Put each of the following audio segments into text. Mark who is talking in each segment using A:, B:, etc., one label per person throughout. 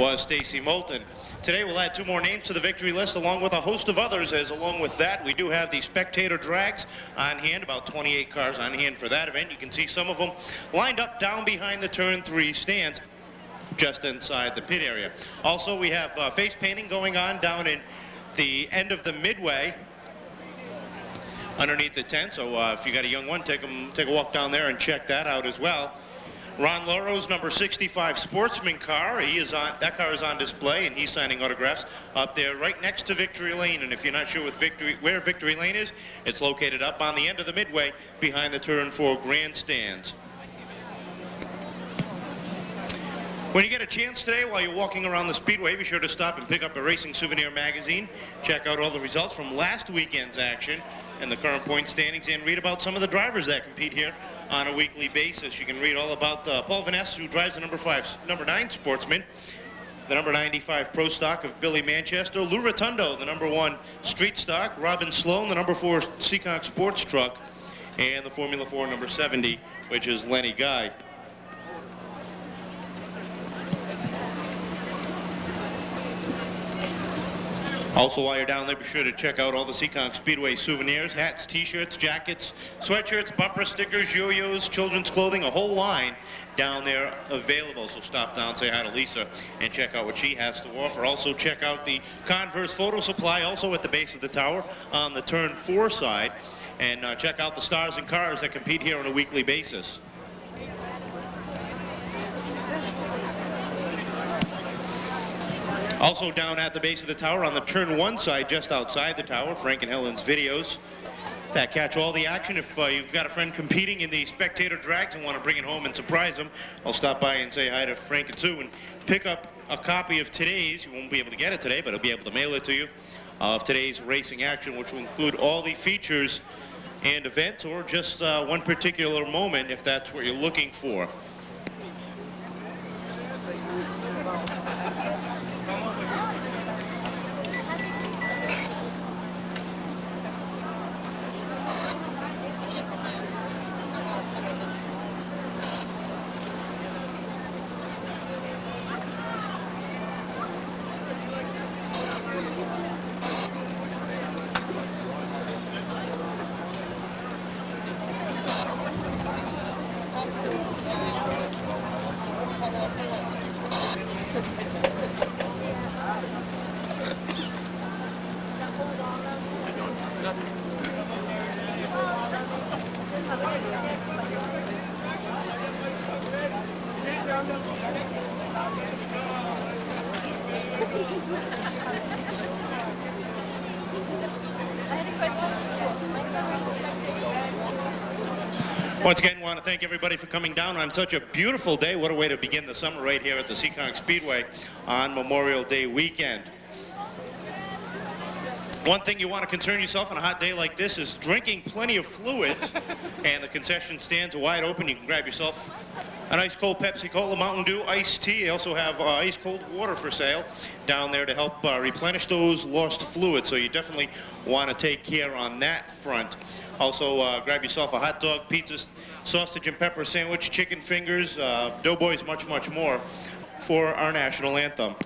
A: was Stacy Moulton. Today we'll add 2 more names to the victory list along with a host of others, as along with that we do have the spectator drags on hand, about 28 cars on hand for that event. You can see some of them lined up down behind the turn 3 stands just inside the pit area. Also, we have face painting going on down in the end of the midway underneath the tent, so if you got a young one, take a walk down there and check that out as well. Ron Loro's number 65 Sportsman car, that car is on display, and he's signing autographs up there right next to Victory Lane. And if you're not sure where Victory Lane is, it's located up on the end of the midway behind the turn 4 grandstands. When you get a chance today while you're walking around the Speedway, be sure to stop and pick up a Racing Souvenir magazine. Check out all the results from last weekend's action and the current point standings, and read about some of the drivers that compete here on a weekly basis. You can read all about Paul Van Ness, who drives the number 9 Sportsman, the number 95 Pro Stock of Billy Manchester, Lou Rotundo, the number 1 Street Stock, Robin Sloan, the number 4 Seekonk Sports Truck, and the Formula 4 number 70, which is Lenny Guy. Also, while you're down there, be sure to check out all the Seekonk Speedway souvenirs, hats, t-shirts, jackets, sweatshirts, bumper stickers, yo-yos, children's clothing, a whole line down there available. So stop down, say hi to Lisa, and check out what she has to offer. Also, check out the Converse photo supply, also at the base of the tower on the turn 4 side, and check out the stars and cars that compete here on a weekly basis. Also down at the base of the tower on the turn 1 side, just outside the tower, Frank and Helen's videos that catch all the action. If you've got a friend competing in the spectator drags and want to bring it home and surprise them, I'll stop by and say hi to Frank and Sue and pick up a copy of today's, you won't be able to get it today, but I'll be able to mail it to you, of today's racing action, which will include all the features and events, or just one particular moment if that's what you're looking for. Once again, I want to thank everybody for coming down on such a beautiful day. What a way to begin the summer right here at the Seekonk Speedway on Memorial Day weekend. One thing you want to concern yourself on a hot day like this is drinking plenty of fluids, and the concession stands are wide open. You can grab yourself an ice cold Pepsi Cola, Mountain Dew, iced tea. They also have ice cold water for sale down there to help replenish those lost fluids, so you definitely want to take care on that front. Also, grab yourself a hot dog, pizza, sausage and pepper sandwich, chicken fingers, doughboys, much, much more for our national anthem.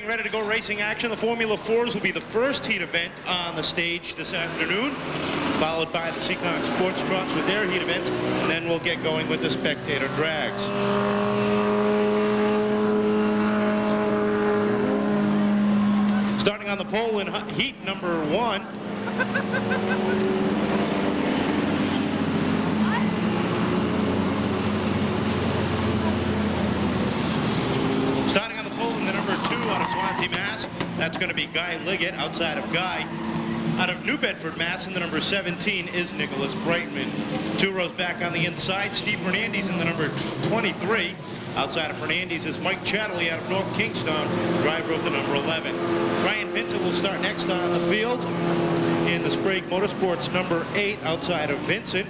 A: getting ready to go racing action. The Formula 4s will be the first heat event on the stage this afternoon, followed by the Seekonk Sports Trucks with their heat event, and then we'll get going with the spectator drags. Starting on the pole in heat number 1. Starting on the pole in the number 2 out of Swansea, Mass. That's going to be Guy Liggett outside of Guy. Out of New Bedford, Mass, in the number 17 is Nicholas Brightman. 2 rows back on the inside, Steve Fernandez in the number 23. Outside of Fernandez is Mike Chatterley out of North Kingstown, driver of the number 11. Brian Vincent will start next on the field in the Sprague Motorsports number 8. Outside of Vincent,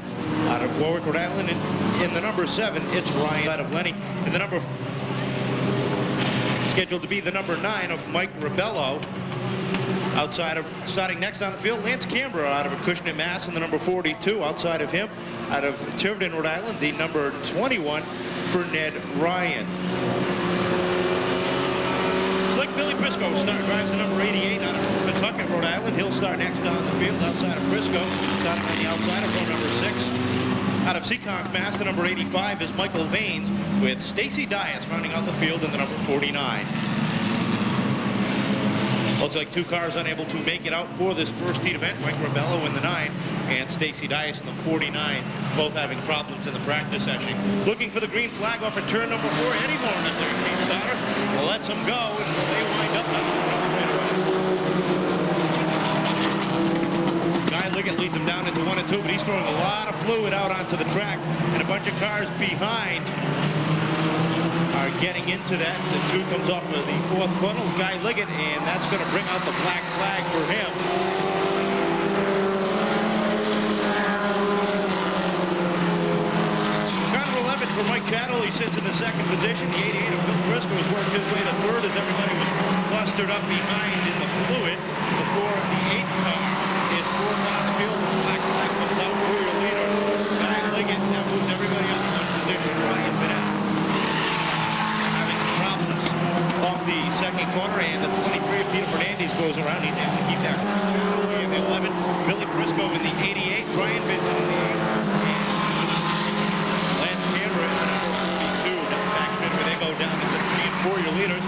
A: out of Warwick, Rhode Island, in the number 7, it's Ryan out of Lenny. In the number scheduled to be the number 9 of Mike Rebello. Starting next on the field, Lance Canberra out of Acushnet, Mass, in the number 42. Outside of him, out of Tiverton, Rhode Island, the number 21 for Ned Ryan. Slick Billy Prisco drives the number 88 out of Pawtucket, Rhode Island. He'll start next on the field outside of Prisco. Starting on the outside of row number 6. Out of Seekonk, Mass, the number 85 is Michael Vaines, with Stacy Dias rounding out the field in the number 49. Looks like 2 cars unable to make it out for this first heat event. Mike Rebello in the 9 and Stacy Dias in the 49, both having problems in the practice session. Looking for the green flag off at turn number 4. Eddie Moore is their chief starter. Lets him go, and they wind up down the front straightaway. Guy Liggett leads him down into 1 and 2, but he's throwing a lot of fluid out onto the track, and a bunch of cars behind are getting into that. The 2 comes off of the 4th corner, Guy Liggett, and that's going to bring out the black flag for him. Car 11 for Mike Chattel. He sits in the 2nd position. The 88 of Bill Prisco has worked his way to 3rd as everybody was clustered up behind in the fluid. The 4 of the 8 car is 4th on the field, and the black flag comes out for your leader, Guy Liggett. That moves everybody up to 1 position. Ryan Bennett off the 2nd corner, and the 23 of Peter Fernandez goes around. He's able to keep that in the 11. Billy Prisco in the 88. Brian Vincent in the 8. And Lance Canberra in the number 42. Down the back straight where they go down into 3 and 4, your leaders.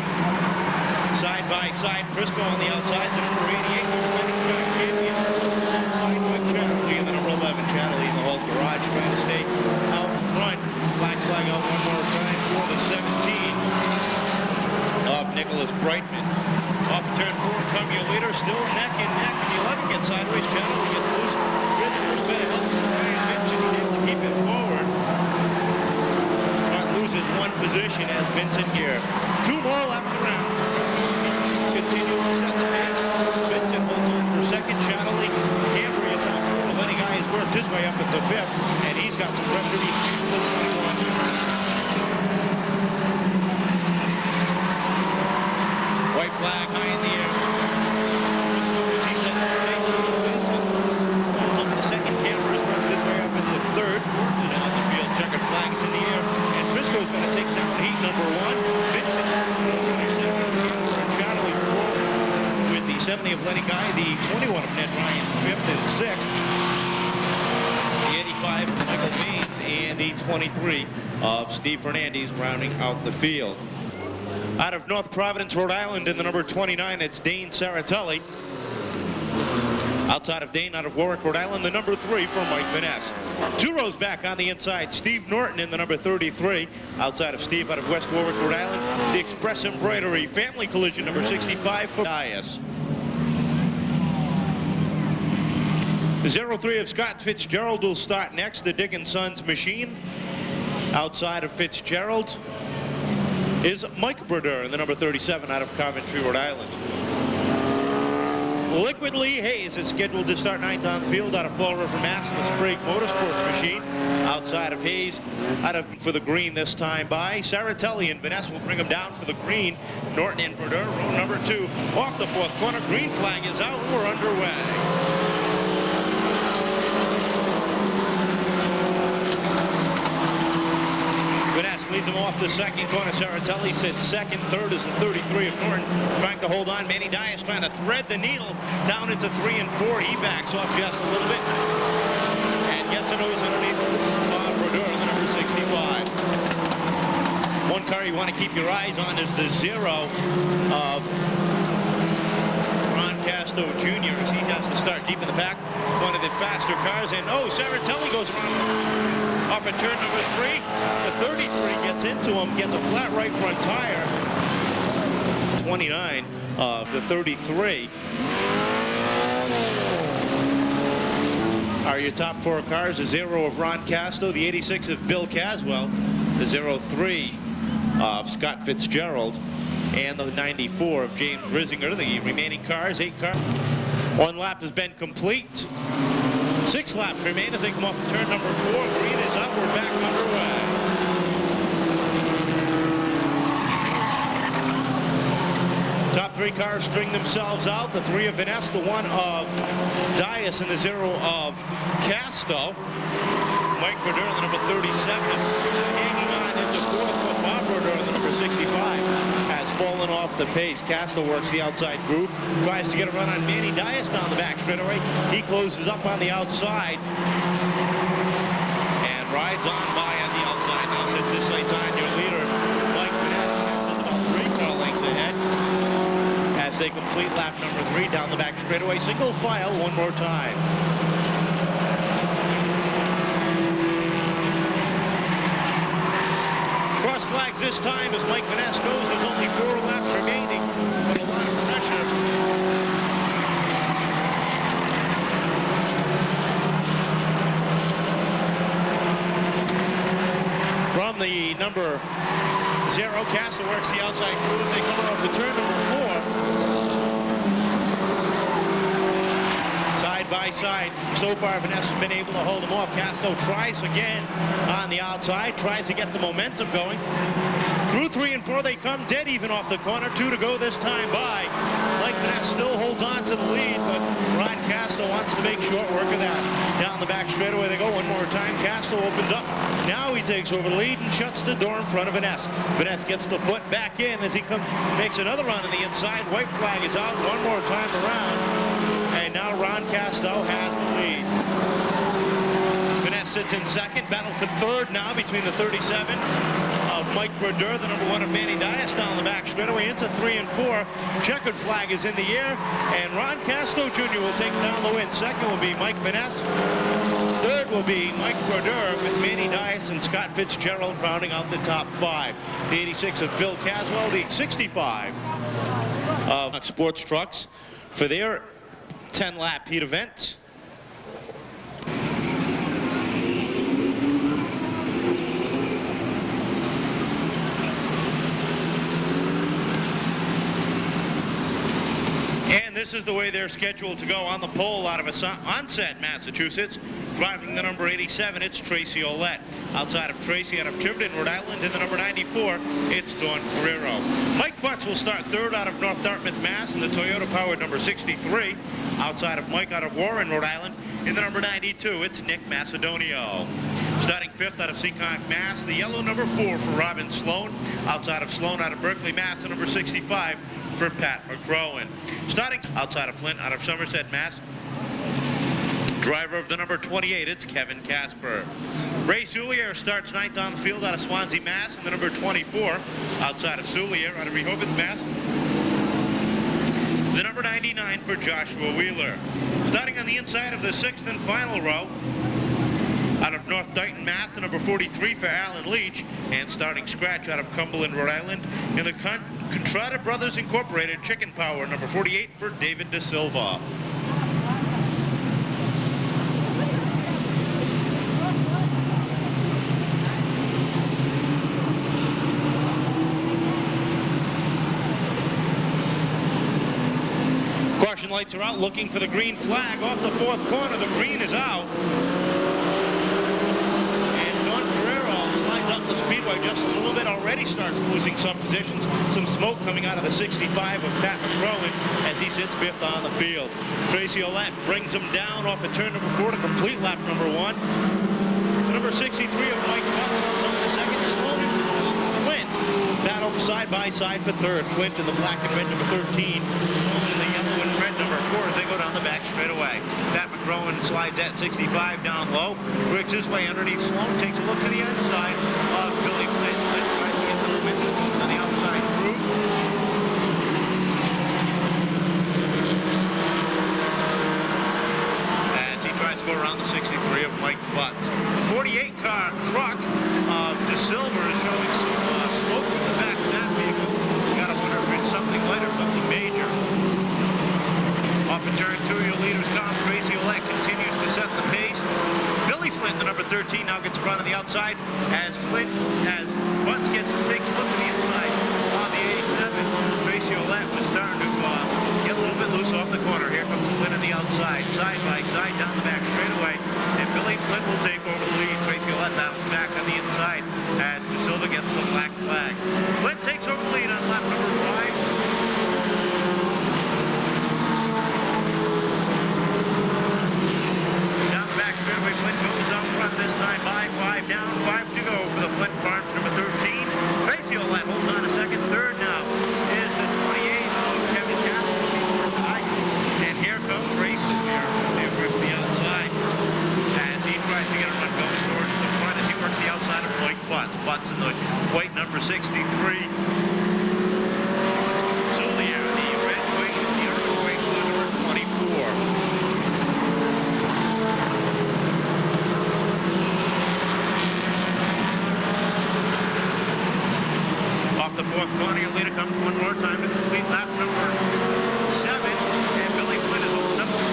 A: Side by side, Prisco on the outside, the number 88, the defending track champion. Outside Mike Chatterley in the number 11. Chatterley in the Hall's garage trying to stay out front. Black flag out one more time for the 17. Of Nicholas Brightman. Off of turn 4, come your leader, still neck and neck, and the 11 gets sideways. Chatterley gets loose. Really, there's a bit of help from Ryan Vincent. He's able to keep it forward. But loses 1 position as Vincent here. 2 more laps around. Continues to set the pace. Vincent holds on for 2nd. Chatterley, Cambria top 4. Lenny Guy has worked his way up into 5th, and he's got some pressure. He's the 21. White flag high in the air. As he said, holds on to 2nd. Canberra has worked his way up into 3rd. 4th is out the field. Checkered flags in the air. And Prisco's going to take down heat number 1. Vincent over 2nd. Canberra and Chatterley 4th. With the 70 of Lenny Guy, the 21 of Ned Ryan 5th and 6th. The 85 of Michael Vaines and the 23 of Steve Fernandez rounding out the field. Out of North Providence, Rhode Island, in the number 29, it's Dane Saratelli. Outside of Dane, out of Warwick, Rhode Island, the number 3 for Mike Vaness. 2 rows back on the inside, Steve Norton in the number 33. Outside of Steve, out of West Warwick, Rhode Island, the Express Embroidery Family Collision number 65 for Dias. 03 of Scott Fitzgerald will start next, the Dick & Sons machine. Outside of Fitzgerald is Mike Brodeur in the number 37 out of Coventry, Rhode Island. Liquid Lee Hayes is scheduled to start 9th on the field out of Fall River, Mass. in the Sprague Motorsports machine. Outside of Hayes, for the green this time by Saratelli, and Vanessa will bring him down for the green. Norton and Brodeur, row number 2, off the 4th corner. Green flag is out, and we're underway. Vanessa leads leads him off the second corner. Saratelli sits second. Third is the 33 of Norton, trying to hold on. Manny Dias trying to thread the needle down into 3 and 4. He backs off just a little bit and gets a nose underneath Bob Brodeur, the number 65. One car you want to keep your eyes on is the 0 of Ron Casto Jr. as he has to start deep in the pack. One of the faster cars, and Saratelli goes around off at turn number 3. The 33 gets into him, gets a flat right front tire. 29 of the 33 are your top 4 cars. The 0 of Ron Casto, the 86 of Bill Caswell, the 03 of Scott Fitzgerald, and the 94 of James Risinger. The remaining cars, 8 cars. 1 lap has been complete. 6 laps remain as they come off of turn number 4. Green is up. We're back underway. Top 3 cars string themselves out. The 3 of Vanessa, the 1 of Dias, and the 0 of Casto. Mike Brodeur, the number 37, is hanging on into 4th, but Bob Brodeur, the number 65, has fallen off the pace. Casto works the outside groove, tries to get a run on Manny Dias down the back straightaway. He closes up on the outside and rides on by on the outside. Now sits his sights on your leader, Mike Vanessa, sits about 3 car lengths ahead as they complete lap number 3 down the back straightaway. Single file one more time. Cross flags this time as Mike Vanessa knows there's only 4 laps remaining, but a lot of pressure. From the number 0, Castle works the outside groove. They come off the turn number 4. Side by side. So far, Vanessa's been able to hold him off. Casto tries again on the outside, tries to get the momentum going. Through 3 and 4, they come dead even off the corner. 2 to go this time by. Mike Vanessa still holds on to the lead, but Ron Casto wants to make short work of that. Down the back straightaway they go one more time. Casto opens up. Now he takes over the lead and shuts the door in front of Vanessa. Vanessa gets the foot back in as he makes another run on the inside. White flag is out one more time around. And now Ron Casto has the lead. Vanessa sits in second. Battle for third now between the 37 of Mike Brodeur, the number 1 of Manny Dias, down the back straightaway into 3 and 4. Checkered flag is in the air, and Ron Casto Jr. will take down the win. Second will be Mike Vanessa. Third will be Mike Brodeur with Manny Dias and Scott Fitzgerald rounding out the top 5. The 86 of Bill Caswell, the 65 of Sports Trucks for their 10-lap heat event. And this is the way they're scheduled to go on the pole out of Onset, Massachusetts. Driving the number 87, it's Tracy Ouellette. Outside of Tracy, out of Tiverton, Rhode Island, in the number 94, it's Dawn Carrero. Mike Butts will start third out of North Dartmouth, Mass, in the Toyota-powered number 63. Outside of Mike out of Warren, Rhode Island, in the number 92, it's Nick Macedonio. Starting 5th out of Seekonk, Mass, the yellow number 4 for Robin Sloan. Outside of Sloan out of Berkeley, Mass, the number 65 for Pat McCrowan. Starting outside of Flint, out of Somerset, Mass, driver of the number 28, it's Kevin Casper. Ray Soulier starts 9th on the field out of Swansea, Mass, in the number 24. Outside of Soulier, out of Rehoboth, Mass, the number 99 for Joshua Wheeler. Starting on the inside of the 6th and final row, out of North Dayton, Mass, the number 43 for Alan Leach, and starting scratch out of Cumberland, Rhode Island, in the Contrada Brothers Incorporated Chicken Power, number 48 for David De Silva. Caution lights are out, looking for the green flag off the 4th corner. The green is out. The Speedway just a little bit already starts losing some positions. Some smoke coming out of the 65 of Pat McCrowan as he sits 5th on the field. Tracy Ouellette brings him down off of turn number 4 to complete lap number 1. The number 63 of Mike Butts holds on to second. battle side by side for third. Flint in the black and red number 13. Sloan in the yellow and red number 4 as they go down the back straightaway. Pat McCrowan slides at 65 down low. Works his way underneath Sloan. Takes a look to the inside of Billy Flint. Flint tries to get the momentum on the outside group. Tries to go around the 63 of Mike Butts. The 48 car truck of De Silva is showing some smoke from the back of that vehicle. You gotta wonder if it's something light or something major. Off of turn 2, your leaders come. Tracy Olette continues to set the pace. Billy Flint, the number 13, now gets a run on the outside as Butts takes a look to the inside on the 87. Tracy Olette was starting to get a little bit loose off the corner. Here comes Flint on the outside, side by side down the back straightaway, and Billy Flint will take over the lead. Tracy Olette bounces back on the inside as De Silva gets the black flag. Flint takes over the lead on lap number 5. Down the back straightaway, Flint goes out front this time by 5 down, 5 to go for the Flint Farms number 13. Tracy Olette holds on a second. Third now is the 28 of Kevin Casper. And here comes Ray Soulier. They work the outside as he tries to get a run going towards the front as he works the outside of Mike Butts. Butts in the white number 63. Soulier in the red white, the earthquake number 24. Off the fourth corner, your leader comes one more time to complete lap number 7. And Billy Flint is holding up to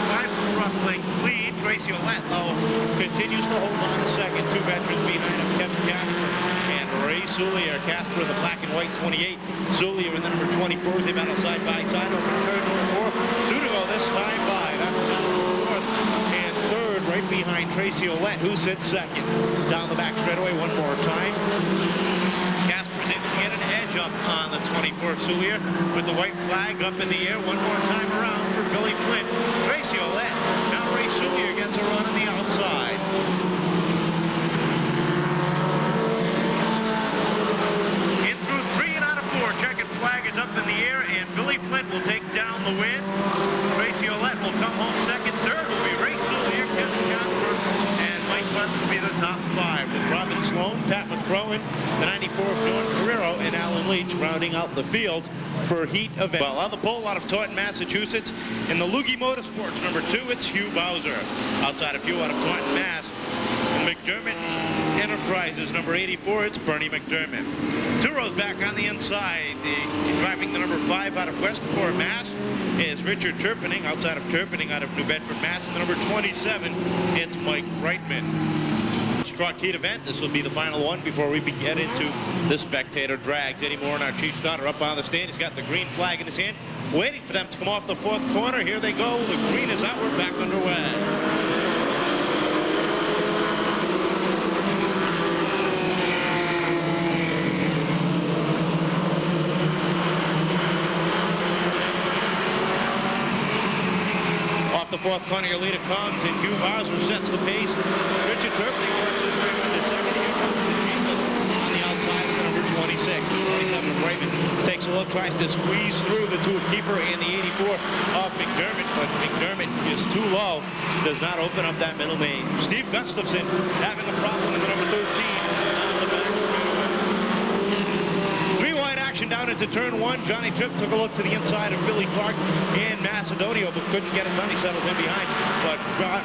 A: 5 length lead. Tracy Olette, though, continues to hold on a second. 2 veterans behind him, Kevin Casper and Ray Soulier. Casper in the black and white 28. Soulier in the number 24 as they battle side by side over turn number 4. 2 to go this time by. That's the battle for fourth. And third right behind Tracy Olette, who sits second. Down the back straightaway one more time. Casper's able to get an edge up on the 24 Soulier with the white flag up in the air. One more time around for Billy Flint. Tracy Olette. Now Ray Soulier gets a run on the outside. In through 3 and out of 4. Checkered flag is up in the air, and Billy Flint will take down the win. Tracy Olette will come home second. Third will be Ray Soulier, Kevin Casper, and Mike Butts will be the top 5 with Robin Sloan, Pat McCrowan, the 94 of Norm Carrero, and Alan Leach rounding out the field for heat event. Well, on the pole out of Taunton, Massachusetts, in the Loogie Motorsports number 2, it's Hugh Bowser. Outside of Hugh out of Taunton, Mass. And McDermott Enterprises number 84, it's Bernie McDermott. 2 rows back on the inside. Driving the number 5 out of Westport, Mass. is Richard Turpening. Outside of Turpening out of New Bedford, Mass. And the number 27, it's Mike Reitman. Truck heat event. This will be the final one before we get into the spectator drags. Eddie Moore and our chief starter up on the stand. He's got the green flag in his hand, waiting for them to come off the fourth corner. Here they go. The green is out. We're back underway. The fourth corner, your leader comes, and Hugh Bowser sets the pace. Richard Turpling works his way into second. Here comes the Jesus on the outside of the number 26. The 27 of Raymond takes a look, tries to squeeze through the 2 of Kiefer and the 84 of McDermott, but McDermott is too low, does not open up that middle lane. Steve Gustafson having a problem in the number 13 on the back straightaway. 3 wide action down into turn 1. Johnny Tripp took a look to the inside of Billy Clark and Macedonio, but couldn't get it done. He settles in behind. But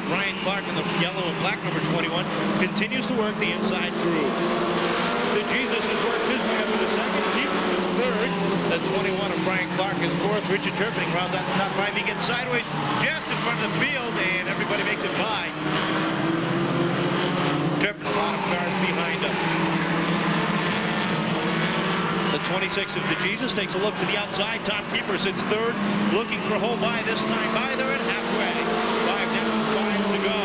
A: Brian Clark in the yellow and black number 21 continues to work the inside groove. The Jesus has worked his way up to the second. Keeper is third. The 21 of Brian Clark is fourth. Richard Turpening rounds out the top 5. He gets sideways just in front of the field, and everybody makes it by. Turpening, a lot of cars behind him. The 26 of the Jesus takes a look to the outside. Tom Keeper sits third, looking for hole by this time. By there at halfway. 5 down, 5 to go.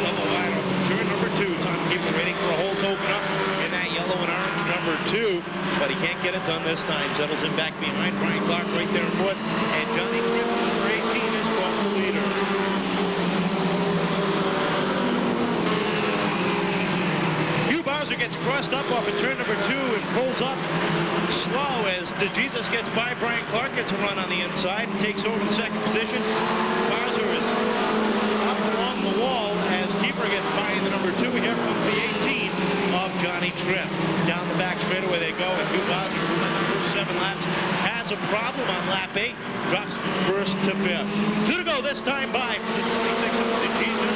A: Double wide open. Turn number 2. Tom Keeper waiting for a hole to open up in that yellow and orange number 2, but he can't get it done this time. Settles him back behind. Brian Clark right there in fourth, and Johnny Tripp, number 18, is off the leader. Bowser gets crossed up off of turn number 2 and pulls up slow as DeJesus gets by. Brian Clark gets a run on the inside and takes over the second position. Bowser is up along the wall as Keeper gets by in the number 2. Here comes the 18 of Johnny Tripp. Down the back straightaway they go, and Hugh Bowser, who led the first 7 laps, has a problem on lap 8, drops from first to 5th. 2 to go this time by for the 26 of DeJesus.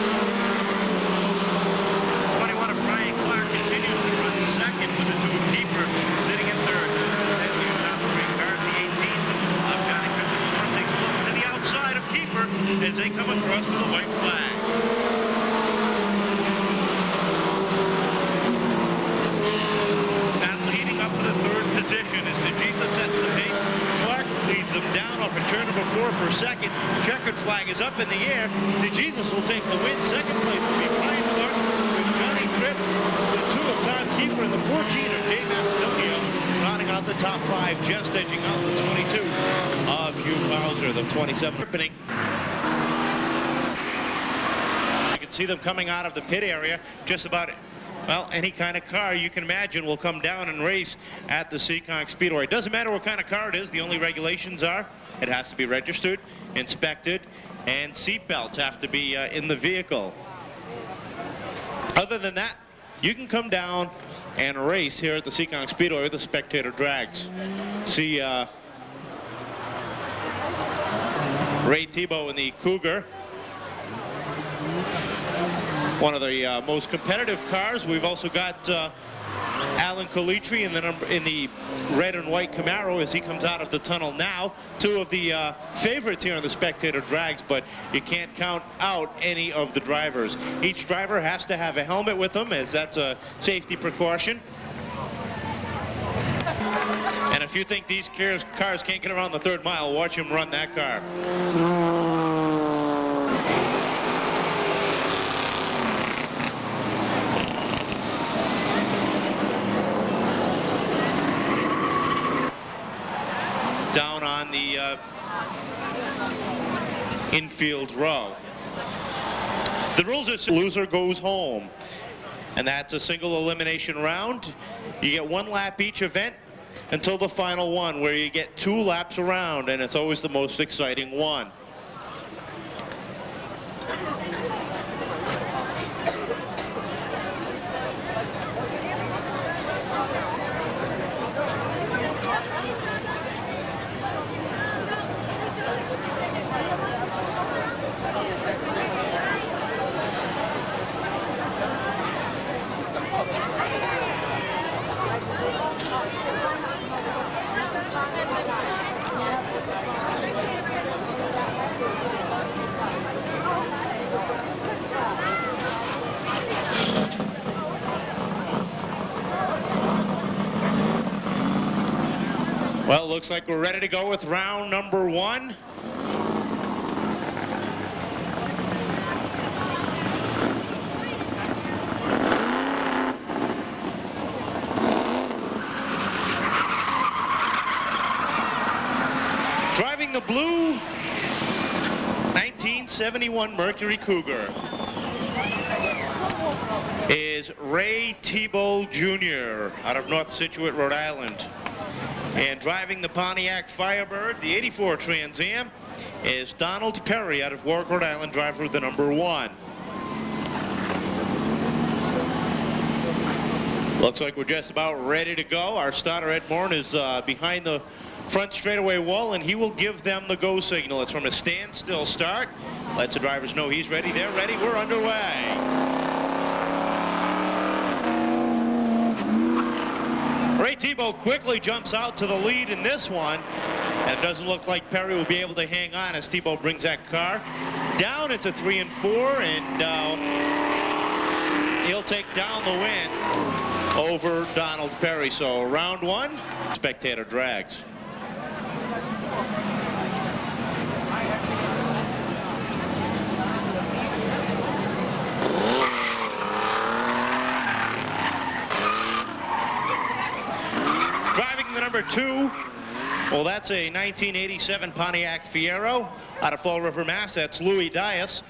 A: 21 of Brian Clark continues to run second with the 2 of Keeper sitting in third. Then you have the ring card, the 18 of Johnny Tripp takes a look to the outside of Keeper as they come across to the white flag. Position as DeJesus sets the pace. Clark leads him down off of turn number 4 for second. Checkered flag is up in the air. DeJesus will take the win. Second place will be Brian Clark with Johnny Tripp. The 2 of Tom Keeper and the 14 of Dave Macedonia rounding out the top 5, just edging out the 22 of Hugh Bowser, the 27. You can see them coming out of the pit area just about. Well, any kind of car you can imagine will come down and race at the Seekonk Speedway. It doesn't matter what kind of car it is. The only regulations are it has to be registered, inspected, and seat belts have to be in the vehicle. Other than that, you can come down and race here at the Seekonk Speedway with the spectator drags. See Ray Tebow in the Cougar. One of the most competitive cars. We've also got Alan Calitri in the red and white Camaro as he comes out of the tunnel now. 2 of the favorites here on the spectator drags, but you can't count out any of the drivers. Each driver has to have a helmet with them, as that's a safety precaution. And if you think these cars can't get around the 3rd mile, watch him run that car. Down on the infield row. The rules are loser goes home, and that's a single elimination round. You get 1 lap each event until the final one, where you get 2 laps around, and it's always the most exciting one. Well, it looks like we're ready to go with round number 1. Driving the blue 1971 Mercury Cougar is Ray Tebow Jr. out of North Scituate, Rhode Island. And driving the Pontiac Firebird, the 84 Trans Am, is Donald Perry out of Warwick, Rhode Island, driver of the number 1. Looks like we're just about ready to go. Our starter, Ed Morn, is behind the front straightaway wall, and he will give them the go signal. It's from a standstill start. Lets the drivers know he's ready. They're ready. We're underway. Ray Tebow quickly jumps out to the lead in this one, and it doesn't look like Perry will be able to hang on as Tebow brings that car down. It's a 3 and 4, and he'll take down the win over Donald Perry. So round 1, spectator drags. Driving the number 2, well, that's a 1987 Pontiac Fiero out of Fall River, Mass. That's Louis Dias.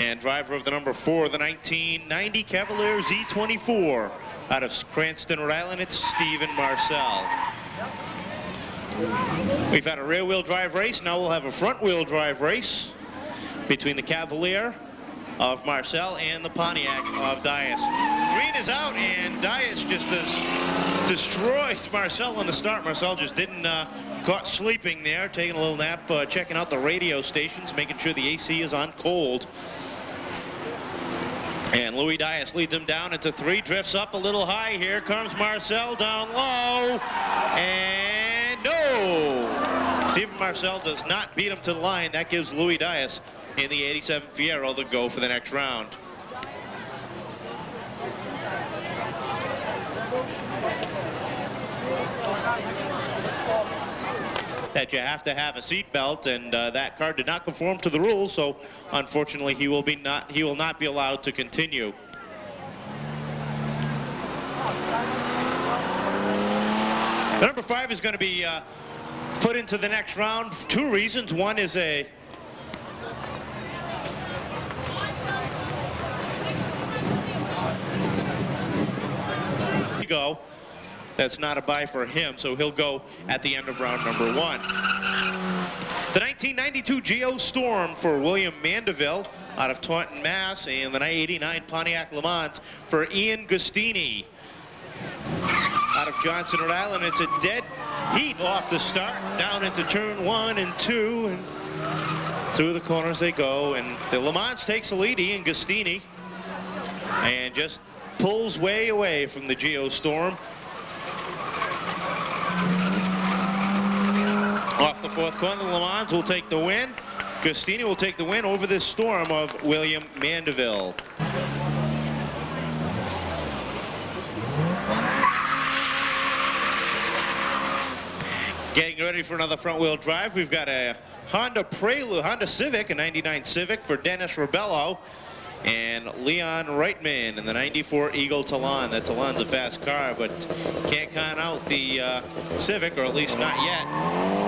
A: And driver of the number 4, the 1990 Cavalier Z24 out of Cranston, Rhode Island, it's Stephen Marcel. We've had a rear-wheel drive race. Now we'll have a front-wheel drive race between the Cavalier of Marcel and the Pontiac of Dias. Green is out, and Dias just destroys Marcel on the start. Marcel just didn't caught sleeping there, taking a little nap, checking out the radio stations, making sure the AC is on cold. And Louis Dias leads them down into 3, drifts up a little high. Here comes Marcel down low, and no! Stephen Marcel does not beat him to the line. That gives Louis Dias in the 87 Fiero to go for the next round. That you have to have a seat belt, and that car did not conform to the rules, so unfortunately he will not be allowed to continue. The number 5 is going to be put into the next round for 2 reasons. One is a go. That's not a buy for him, so he'll go at the end of round number 1. The 1992 Geostorm for William Mandeville out of Taunton, Mass, and the 89 Pontiac Le Mans for Ian Gustini out of Johnston, Rhode Island. It's a dead heat off the start, down into turn 1 and 2, and through the corners they go, and the Le Mans takes the lead. Ian Gustini, and just pulls way away from the Geostorm. Off the 4th corner, Le Mans will take the win. Gustini will take the win over this Storm of William Mandeville. Getting ready for another front-wheel drive. We've got a Honda Civic, a 99 Civic for Dennis Rebello, and Leon Reitman in the 94 Eagle Talon. That Talon's a fast car, but can't count out the Civic, or at least not yet.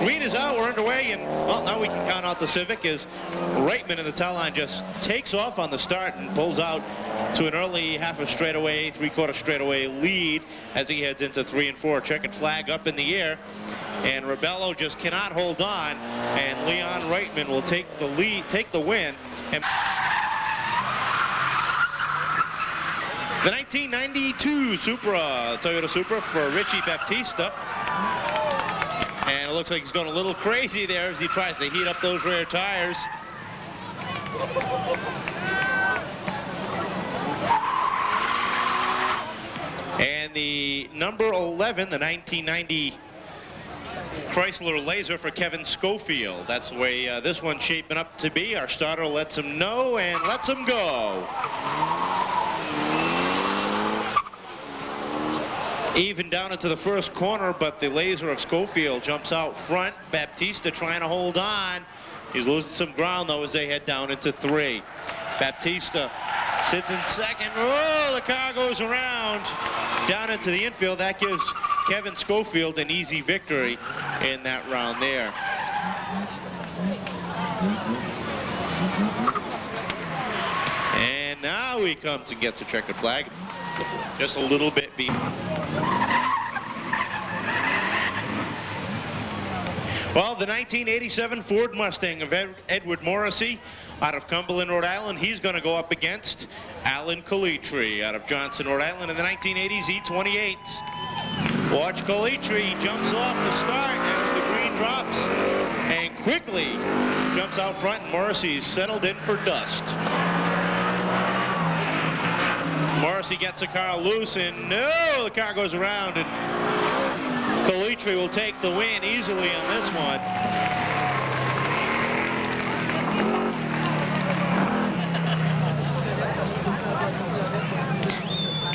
A: Green is out, we're underway, and well, now we can count out the Civic as Reitman in the Talon just takes off on the start and pulls out to an early half a straightaway, 3/4 straightaway lead as he heads into 3 and 4. Checkered flag up in the air, and Rebello just cannot hold on, and Leon Reitman will take the lead, take the win. And the 1992 Supra, Toyota Supra for Richie Baptista. And it looks like he's going a little crazy there as he tries to heat up those rear tires. And the number 11, the 1990 Chrysler Laser for Kevin Schofield. That's the way this one's shaping up to be. Our starter lets him know and lets him go. Even down into the 1st corner, but the Laser of Schofield jumps out front. Baptista trying to hold on. He's losing some ground, though, as they head down into 3. Baptista sits in 2nd. Oh, the car goes around down into the infield. That gives Kevin Schofield an easy victory in that round there. And now he comes and gets a checkered flag. Just a little bit behind. Well, the 1987 Ford Mustang of Edward Morrissey out of Cumberland, Rhode Island. He's going to go up against Alan Calitri out of Johnson, Rhode Island in the 1980s E28. Watch Calitri. He jumps off the start, and the green drops and quickly jumps out front, and Morrissey's settled in for dust. Morrissey gets the car loose, and no, the car goes around, and Calitri will take the win easily on this one.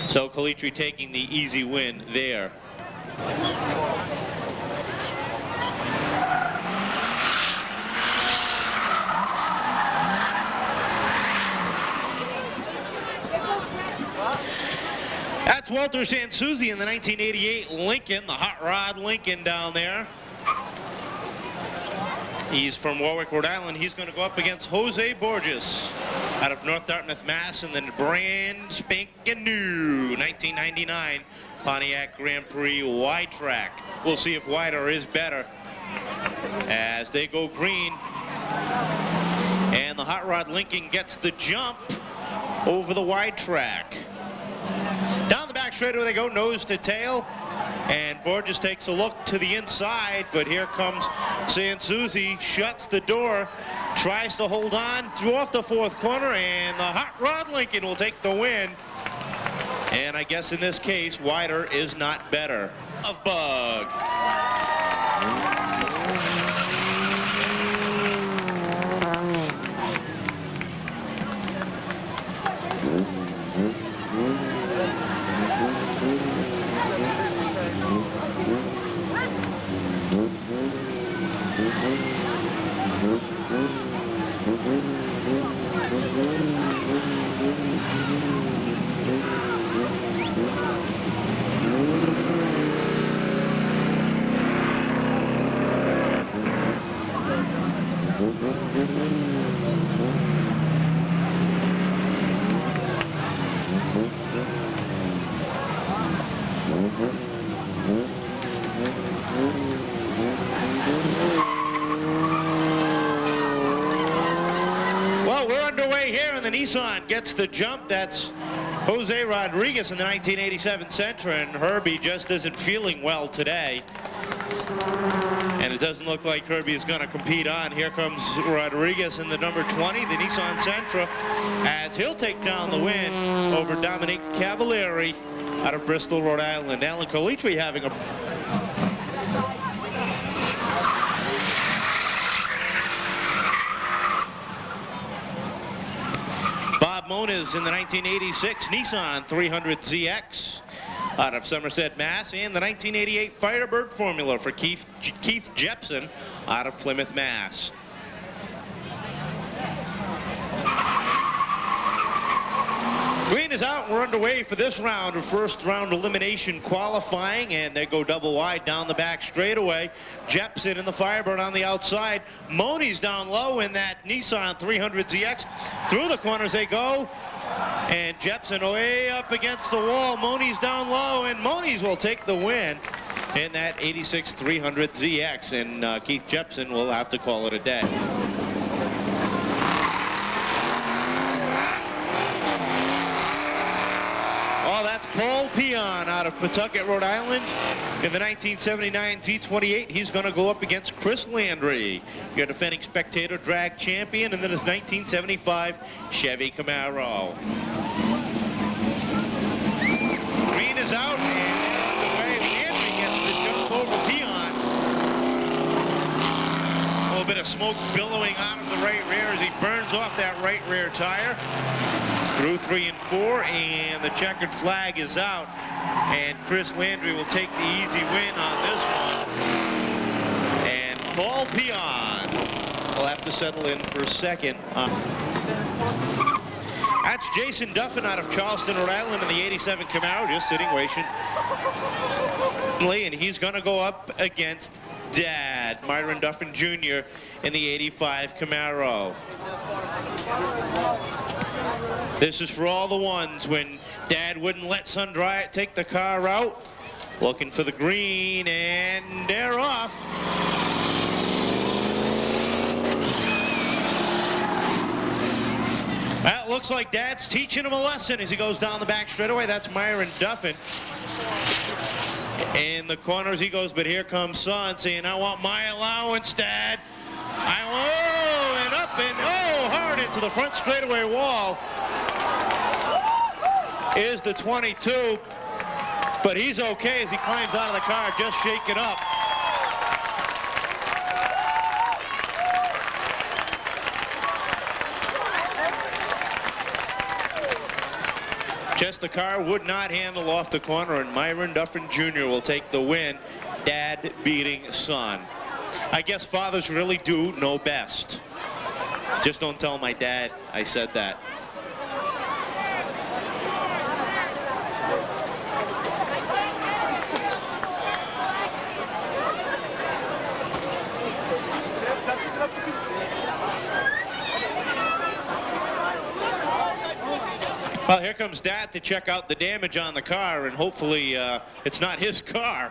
A: So Calitri taking the easy win there. That's Walter Sansouzi in the 1988 Lincoln, the hot rod Lincoln down there. He's from Warwick, Rhode Island. He's going to go up against Jose Borges out of North Dartmouth, Mass, and then brand spanking new 1999 Pontiac Grand Prix wide track. We'll see if wider is better as they go green. And the Hot Rod Lincoln gets the jump over the wide track. Down the back straightaway they go, nose to tail. And Borges takes a look to the inside, but here comes Sansuzi, shuts the door, tries to hold on, threw off the fourth corner, and the Hot Rod Lincoln will take the win. And I guess in this case, wider is not better. A bug. Well, we're underway here, and the Nissan gets the jump. That's Jose Rodriguez in the 1987 Sentra, and Herbie just isn't feeling well today. And it doesn't look like Herbie is going to compete on. Here comes Rodriguez in the number 20, the Nissan Sentra, as he'll take down the win over Dominic Cavalieri out of Bristol, Rhode Island. Alan Colitri having a... Bob Moniz in the 1986 Nissan 300ZX out of Somerset, Mass, and the 1988 Firebird Formula for Keith Jepson out of Plymouth, Mass. Green is out. We're underway for this round of first round elimination qualifying, and they go double wide down the back straightaway. Jepson and the Firebird on the outside. Moni's down low in that Nissan 300ZX. Through the corners they go, and Jepson way up against the wall. Moni's down low, and Moni's will take the win in that 86 300ZX, and Keith Jepson will have to call it a day. Oh, that's Paul Peon out of Pawtucket, Rhode Island. In the 1979 Z28, he's going to go up against Chris Landry, your defending Spectator drag champion, and then his 1975 Chevy Camaro. Green is out, and away. Landry gets the jump over Peon. A little bit of smoke billowing out of the right rear as he burns off that right rear tire. Through 3 and 4, and the checkered flag is out, and Chris Landry will take the easy win on this one. And Paul Peon will have to settle in for second. That's Jason Duffin out of Charleston, Rhode Island in the 87 Camaro, just sitting waiting. And he's going to go up against Dad, Myron Duffin Jr. in the 85 Camaro. This is for all the ones when Dad wouldn't let Son take the car out. Looking for the green, and they're off. Well, it looks like Dad's teaching him a lesson as he goes down the back straightaway. That's Myron Duffin. In the corners he goes, but here comes Son saying, I want my allowance, Dad. And up and hard into the front straightaway wall is the 22, but he's okay as he climbs out of the car, just shaken up. Just the car would not handle off the corner, and Myron Duffin Jr. will take the win, Dad beating Son. I guess fathers really do know best. Just don't tell my dad I said that. Well, here comes Dad to check out the damage on the car, and hopefully it's not his car.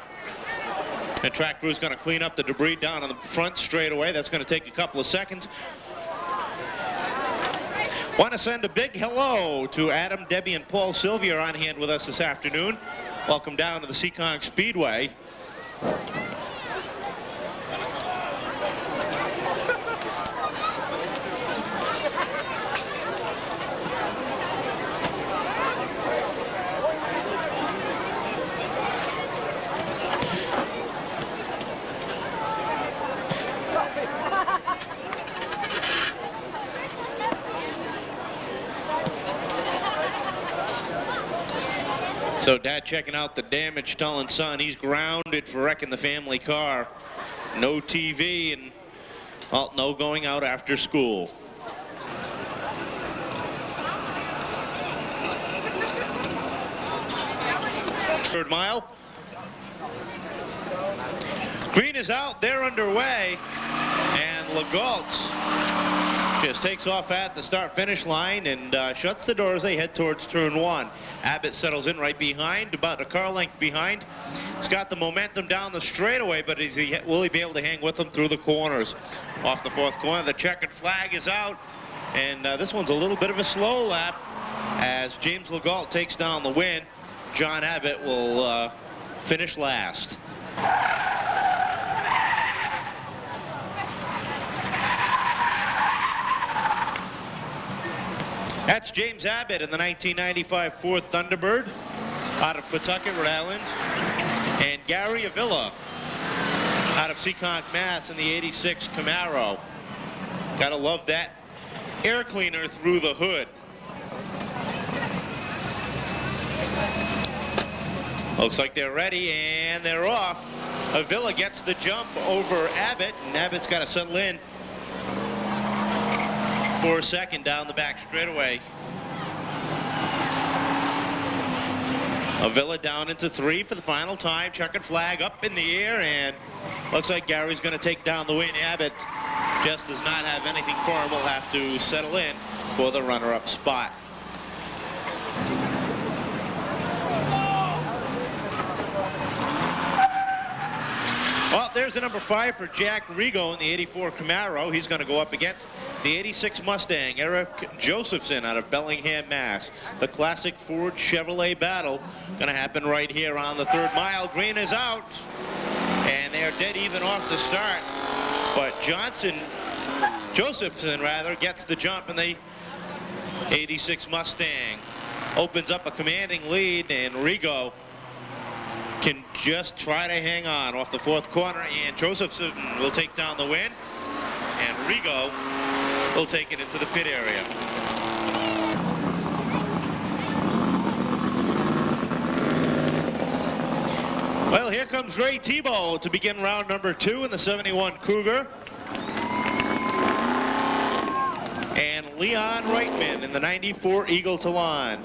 A: The track crew's going to clean up the debris down on the front straightaway. That's going to take a couple of seconds. Want to send a big hello to Adam, Debbie, and Paul Sylvia on hand with us this afternoon. Welcome down to the Seekonk Speedway. So Dad checking out the damage, telling son he's grounded for wrecking the family car. No TV and, well, no going out after school. Third mile. Green is out, they're underway, and Legault just takes off at the start-finish line and shuts the door as they head towards turn one. Abbott settles in right behind, about a car length behind. He's got the momentum down the straightaway, but will he be able to hang with them through the corners? Off the fourth corner, the checkered flag is out, and this one's a little bit of a slow lap as James Legault takes down the win. John Abbott will finish last. That's James Abbott in the 1995 Ford Thunderbird out of Pawtucket, Rhode Island. And Gary Avila out of Seekonk, Mass in the 86 Camaro. Gotta love that air cleaner through the hood. Looks like they're ready and they're off. Avila gets the jump over Abbott, and Abbott's got to settle in for a second down the back straightaway. Avila down into three for the final time. Checkered flag up in the air, and looks like Gary's going to take down the win. Abbott just does not have anything for him. Will have to settle in for the runner-up spot. Well, there's the number 5 for Jack Rigo in the 84 Camaro. He's going to go up against the 86 Mustang, Eric Josephson out of Bellingham, Mass. The classic Ford Chevrolet battle going to happen right here on the third mile. Green is out, and they're dead even off the start. But Josephson gets the jump, and the 86 Mustang opens up a commanding lead, and Rigo can just try to hang on off the fourth corner, and Josephson will take down the win, and Rigo will take it into the pit area. Well, here comes Ray Tebow to begin round number 2 in the 71 Cougar. And Leon Reitman in the 94 Eagle Talon.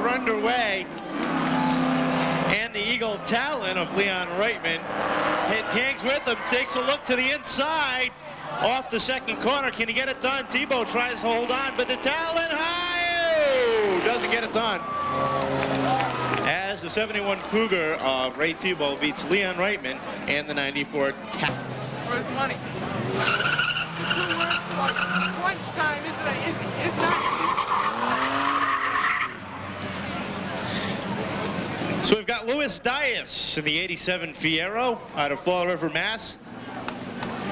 A: Underway, and the Eagle Talon of Leon Reitman. It hangs with him, takes a look to the inside, off the second corner. Can he get it done? Tebow tries to hold on, but the Talon doesn't get it done. As the 71 Cougar of Ray Tebow beats Leon Reitman and the 94 Talon.
B: Where's the money? The 2 words like crunch time is not.
A: So we've got Louis Dias in the 87 Fiero out of Fall River, Mass.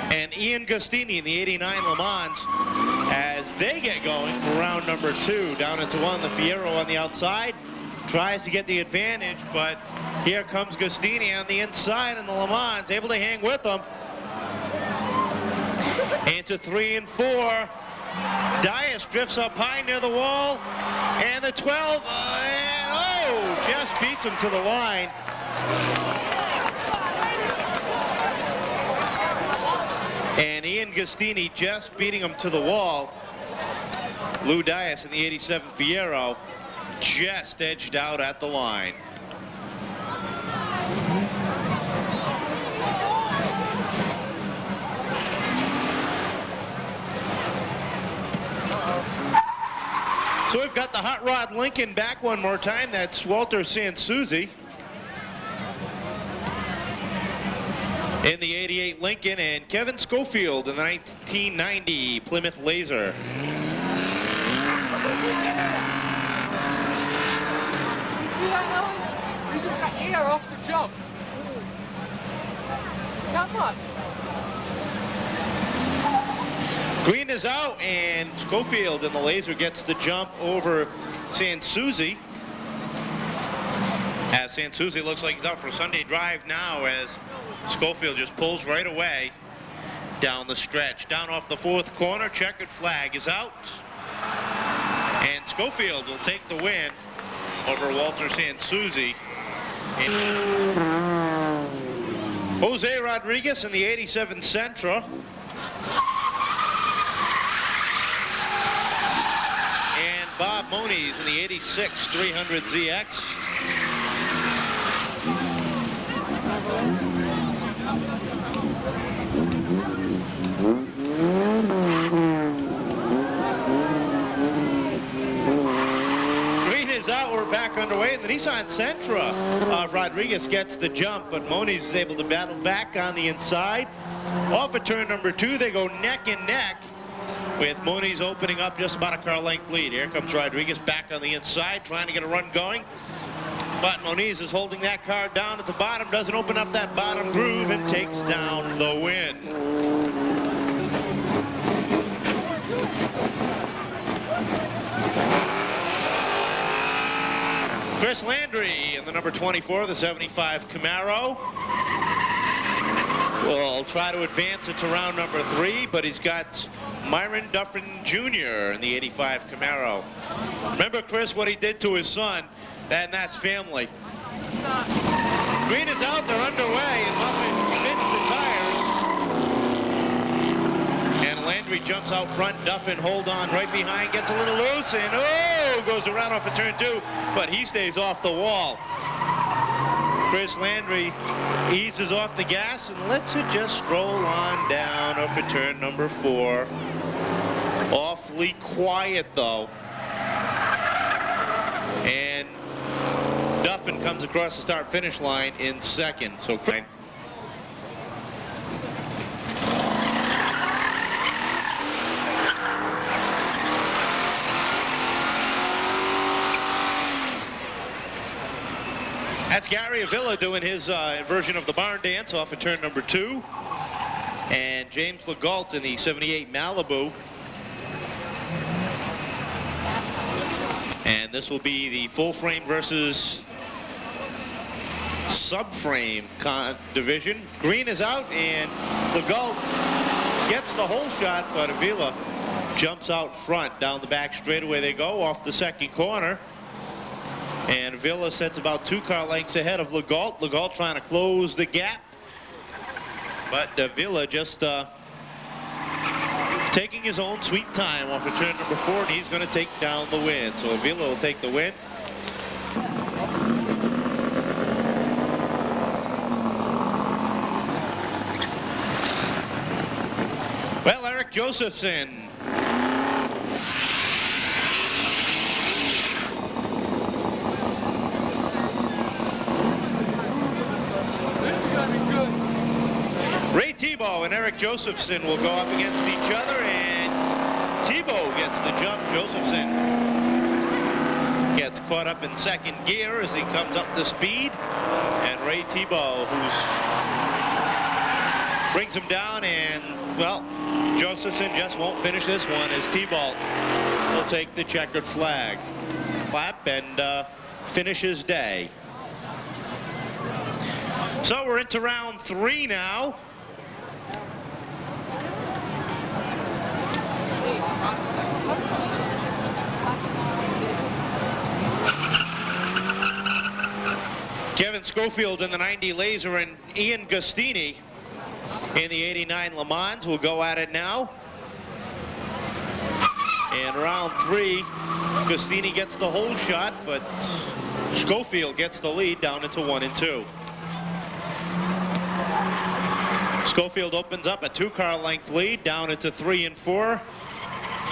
A: And Ian Gustini in the 89 Le Mans as they get going for round number 2. Down into 1, the Fiero on the outside. Tries to get the advantage, but here comes Gustini on the inside, and the Le Mans able to hang with them. Into 3 and 4. Dias drifts up high near the wall, and the 12, just beats him to the line. And Ian Gustini just beating him to the wall. Lou Dias in the 87 Fiero. just edged out at the line. So we've got the Hot Rod Lincoln back one more time. That's Walter Sansuzi in the 88 Lincoln, and Kevin Schofield in the 1990 Plymouth Laser.
B: You see that, Ellen? We just got air off the jump. Not much.
A: Green is out, and Schofield in the Laser gets the jump over Sansuzi. As Sansuzi looks like he's out for a Sunday drive now, as Schofield just pulls right away down the stretch. Down off the fourth corner, checkered flag is out. And Schofield will take the win over Walter Sansuzi. Jose Rodriguez in the 87 Sentra. And Bob Moniz in the 86 300ZX. Green is out, we're back underway. The Nissan Sentra of Rodriguez gets the jump, but Moniz is able to battle back on the inside. Off of turn number 2, they go neck and neck, with Moniz opening up just about a car length lead. Here comes Rodriguez back on the inside, trying to get a run going. But Moniz is holding that car down at the bottom, doesn't open up that bottom groove, and takes down the win. Chris Landry in the number 24, the 75 Camaro. Will try to advance it to round number 3, but he's got Myron Duffin Jr. in the 85 Camaro. Remember, Chris, what he did to his son, and that's family. Green is out, they're underway, and Duffin spins the tires. And Landry jumps out front, Duffin hold on right behind, gets a little loose, and oh, goes around off of turn 2, but he stays off the wall. Chris Landry eases off the gas and lets it just stroll on down off of turn number 4. Awfully quiet, though. And Duffin comes across the start-finish line in second. So that's Gary Avila doing his version of the barn dance off of turn number 2. And James Legault in the 78 Malibu. And this will be the full frame versus subframe division. Green is out, and Legault gets the whole shot, but Avila jumps out front. Down the back straightaway they go off the second corner. And Avila sets about 2 car lengths ahead of Legault. Legault trying to close the gap. But Avila just taking his own sweet time off of turn number 4, and he's going to take down the win. So Avila will take the win. Well, Eric Josephson. Ray Tebow and Eric Josephson will go up against each other, and Tebow gets the jump. Josephson gets caught up in second gear as he comes up to speed, and Ray Tebow, brings him down, and, well, Josephson just won't finish this one as Tebow will take the checkered flag. Clap and finish his day. So we're into round 3 now. Kevin Schofield in the 90 Laser and Ian Gustini in the 89 Le Mans will go at it now. And round 3 Gustini gets the whole shot, but Schofield gets the lead down into 1 and 2. Schofield opens up a 2-car length lead down into 3 and 4.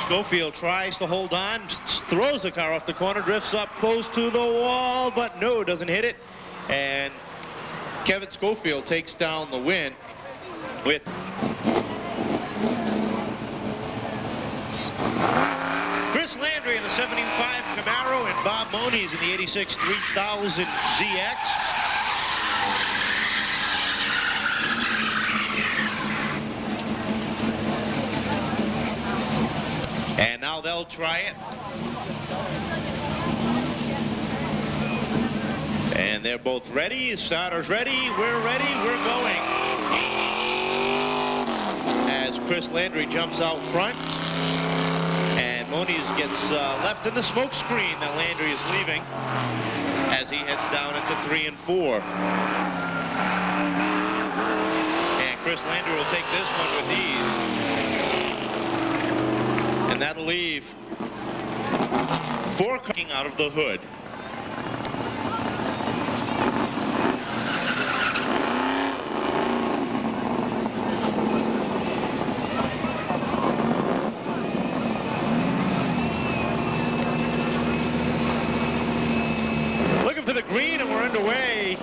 A: Schofield tries to hold on, throws the car off the corner, drifts up close to the wall, but no, doesn't hit it. And Kevin Schofield takes down the win with Chris Landry in the 75 Camaro and Bob Moniz in the 86 3000 ZX. And now they'll try it. And they're both ready. Starter's ready. We're ready. We're going. As Chris Landry jumps out front. And Moniz gets left in the smoke screen that Landry is leaving as he heads down into 3 and 4. And Chris Landry will take this one with ease. And that'll leave 4 coming out of the hood. Looking for the green, and we're underway.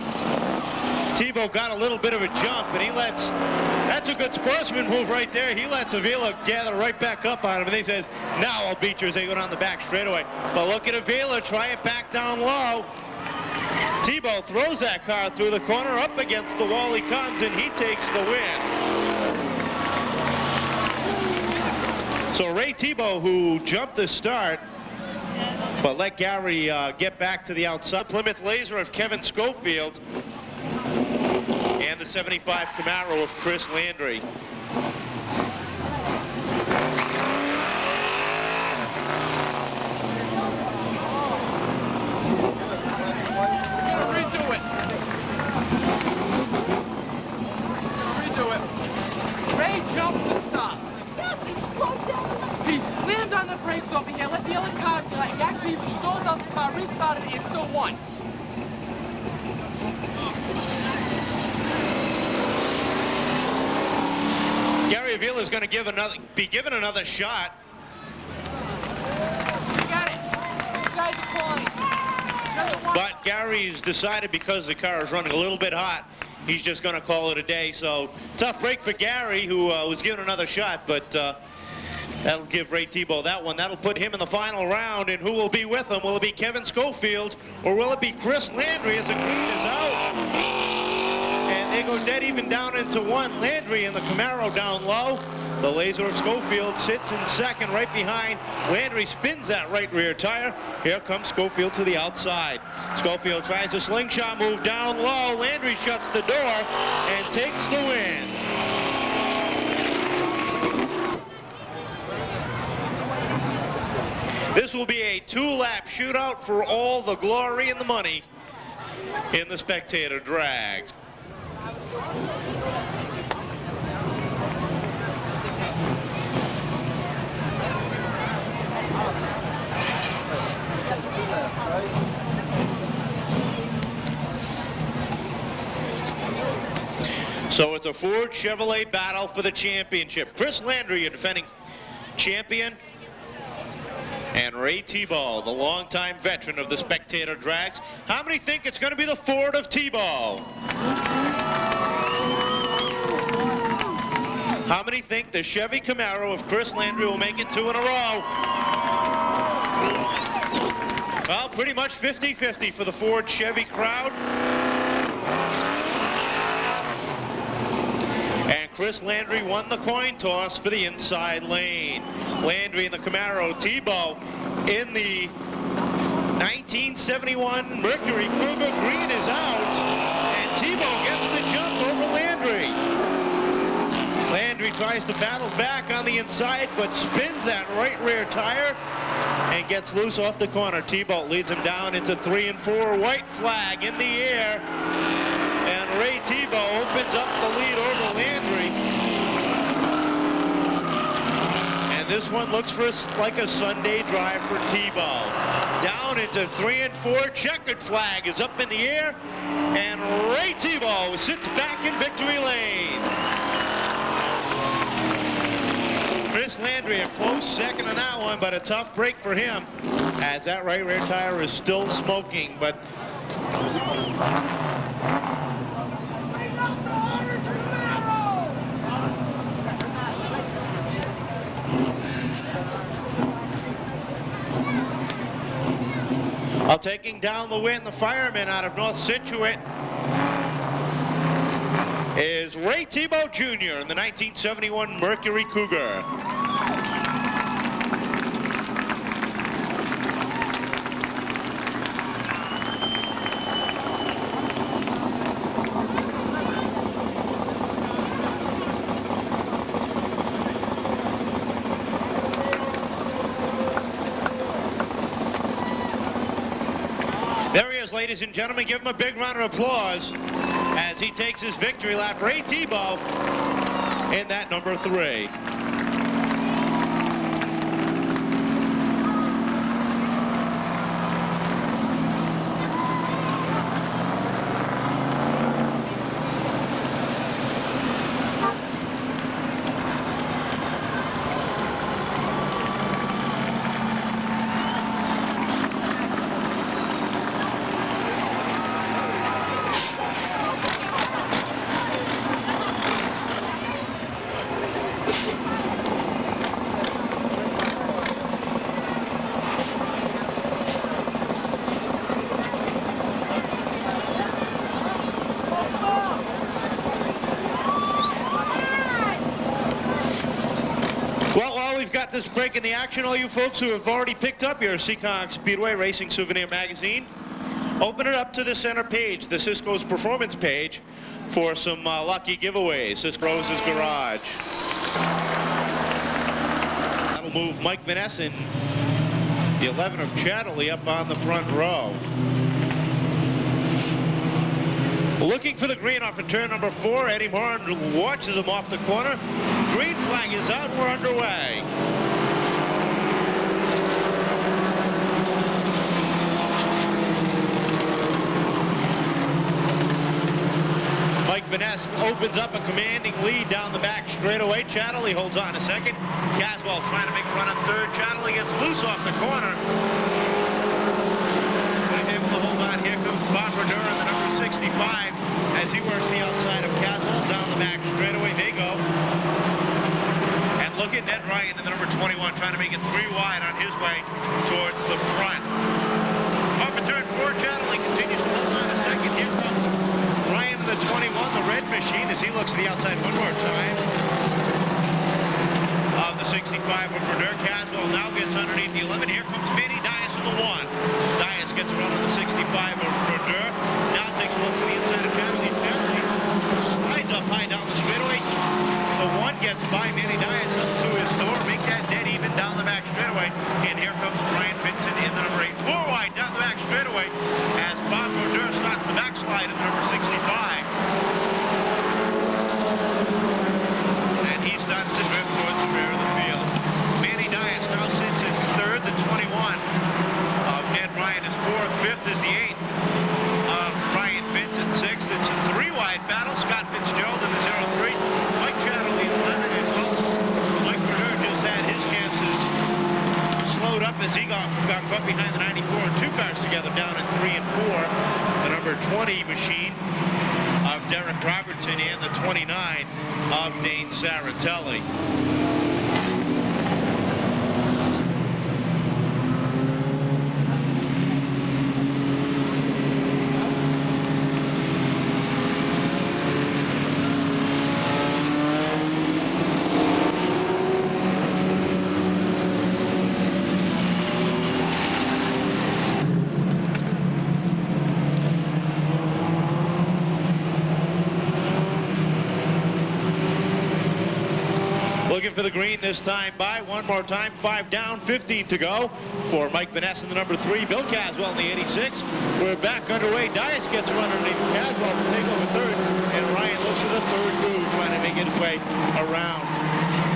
A: Tebow got a little bit of a jump, and he lets, that's a good sportsman move right there. He lets Avila gather right back up on him, and he says, now I'll beat you as they go down the back straightaway. But look at Avila, try it back down low. Tebow throws that car through the corner, up against the wall he comes, and he takes the win. So Ray Tebow, who jumped the start, but let Gary get back to the outside. Plymouth Laser of Kevin Schofield. And the 75 Camaro of Chris Landry.
B: Redo it. Ray jumped to stop.
C: Yeah, but he slowed down.
B: He slammed on the brakes over here, let the other car, he actually even stalled out the car, restarted it, and still won.
A: Gary Avila is going to be given another shot.
B: You got it. This guy's calling.
A: But Gary's decided, because the car is running a little bit hot, he's just going to call it a day. So tough break for Gary, who was given another shot, but that'll give Ray Tebow that one. That'll put him in the final round, and who will be with him? Will it be Kevin Schofield, or will it be Chris Landry as the green is out? And they go dead even down into 1. Landry in the Camaro down low. The Laser of Schofield sits in second right behind. Landry spins that right rear tire. Here comes Schofield to the outside. Schofield tries a slingshot move down low. Landry shuts the door and takes the win. This will be a 2-lap shootout for all the glory and the money in the spectator drags. So it's a Ford Chevrolet battle for the championship. Chris Landry, a defending champion, and Ray Tebow, the longtime veteran of the spectator drags. How many think it's going to be the Ford of Tebow? How many think the Chevy Camaro of Chris Landry will make it 2 in a row? Well, pretty much 50-50 for the Ford Chevy crowd. And Chris Landry won the coin toss for the inside lane. Landry in the Camaro, Tebow in the 1971 Mercury Cougar. Green is out, and Tebow gets the jump over Landry. Landry tries to battle back on the inside, but spins that right rear tire and gets loose off the corner. Tebow leads him down into 3 and 4. White flag in the air. And Ray Tebow opens up the lead over Landry. And And this one looks like a Sunday drive for Tebow. Down into 3 and 4. Checkered flag is up in the air. And Ray Tebow sits back in victory lane. Chris Landry, a close second on that one, but a tough break for him, as that right rear tire is still smoking. But taking down the win, the fireman out of North Situate is Ray Tebow Jr. in the 1971 Mercury Cougar. There he is, ladies and gentlemen. Give him a big round of applause as he takes his victory lap. Ray Tebow in that number 3. Well, while we've got this break in the action, all you folks who have already picked up your Seekonk Speedway Racing Souvenir Magazine, open it up to the center page, the Cisco's Performance page, for some lucky giveaways. Cisco's Garage. That'll move Mike Van Essen, the 11 of Chatterley, up on the front row. Looking for the green off of turn number 4. Eddie Moran watches him off the corner. Green flag is out. We're underway. Mike Van Essen opens up a commanding lead down the back straightaway. Chatterley holds on a second. Caswell trying to make a run on third. Chatterley gets loose off the corner. He's able to hold on. Here comes Bob Brodeur in the number 65 as he works the outside of Caswell. Down the back straightaway they go. And look at Ned Ryan in the number 21 trying to make it 3 wide on his way towards the front. Off of turn 4, Chatterley continues to hold on a second. Here comes Ryan in the 21, the red machine, as he looks to the outside one more time. Of the 65 with Brodeur. Caswell now gets underneath the 11. Here comes Manny Dias in the 1. Dias gets a run on the 65 of Brodeur. Now takes a look to the inside of Chatterley. Chatterley slides up high down the straightaway. The 1 gets by Manny Dias up to his door. Make that dead even down the back straightaway. And here comes Brian Vincent in the number 8. 4 wide down the back straightaway as Bob Brodeur starts the backslide in the number 65. And he starts to drift towards the rear of the field. Manny Dias now sits in 3rd. The 21 of Ned Ryan is 4th. 5th is the 8 of Brian Vincent. 6th. It's a 3-wide battle. Scott Fitzgerald in the 0-3. Mike Chatterley 11 as well. Mike Brodeur just had his chances slowed up as he got caught behind the 94 and 2 cars together down at 3 and 4. The number 20 machine of Derek Robertson and the 29 of Dane Saratelli. Looking for the green this time by one more time. 5 down, 15 to go for Mike Van Essen, the number 3. Bill Caswell in the 86. We're back underway. Dias gets a run underneath Caswell to take over 3rd. And Ryan looks at the 3rd move, trying to make his way around.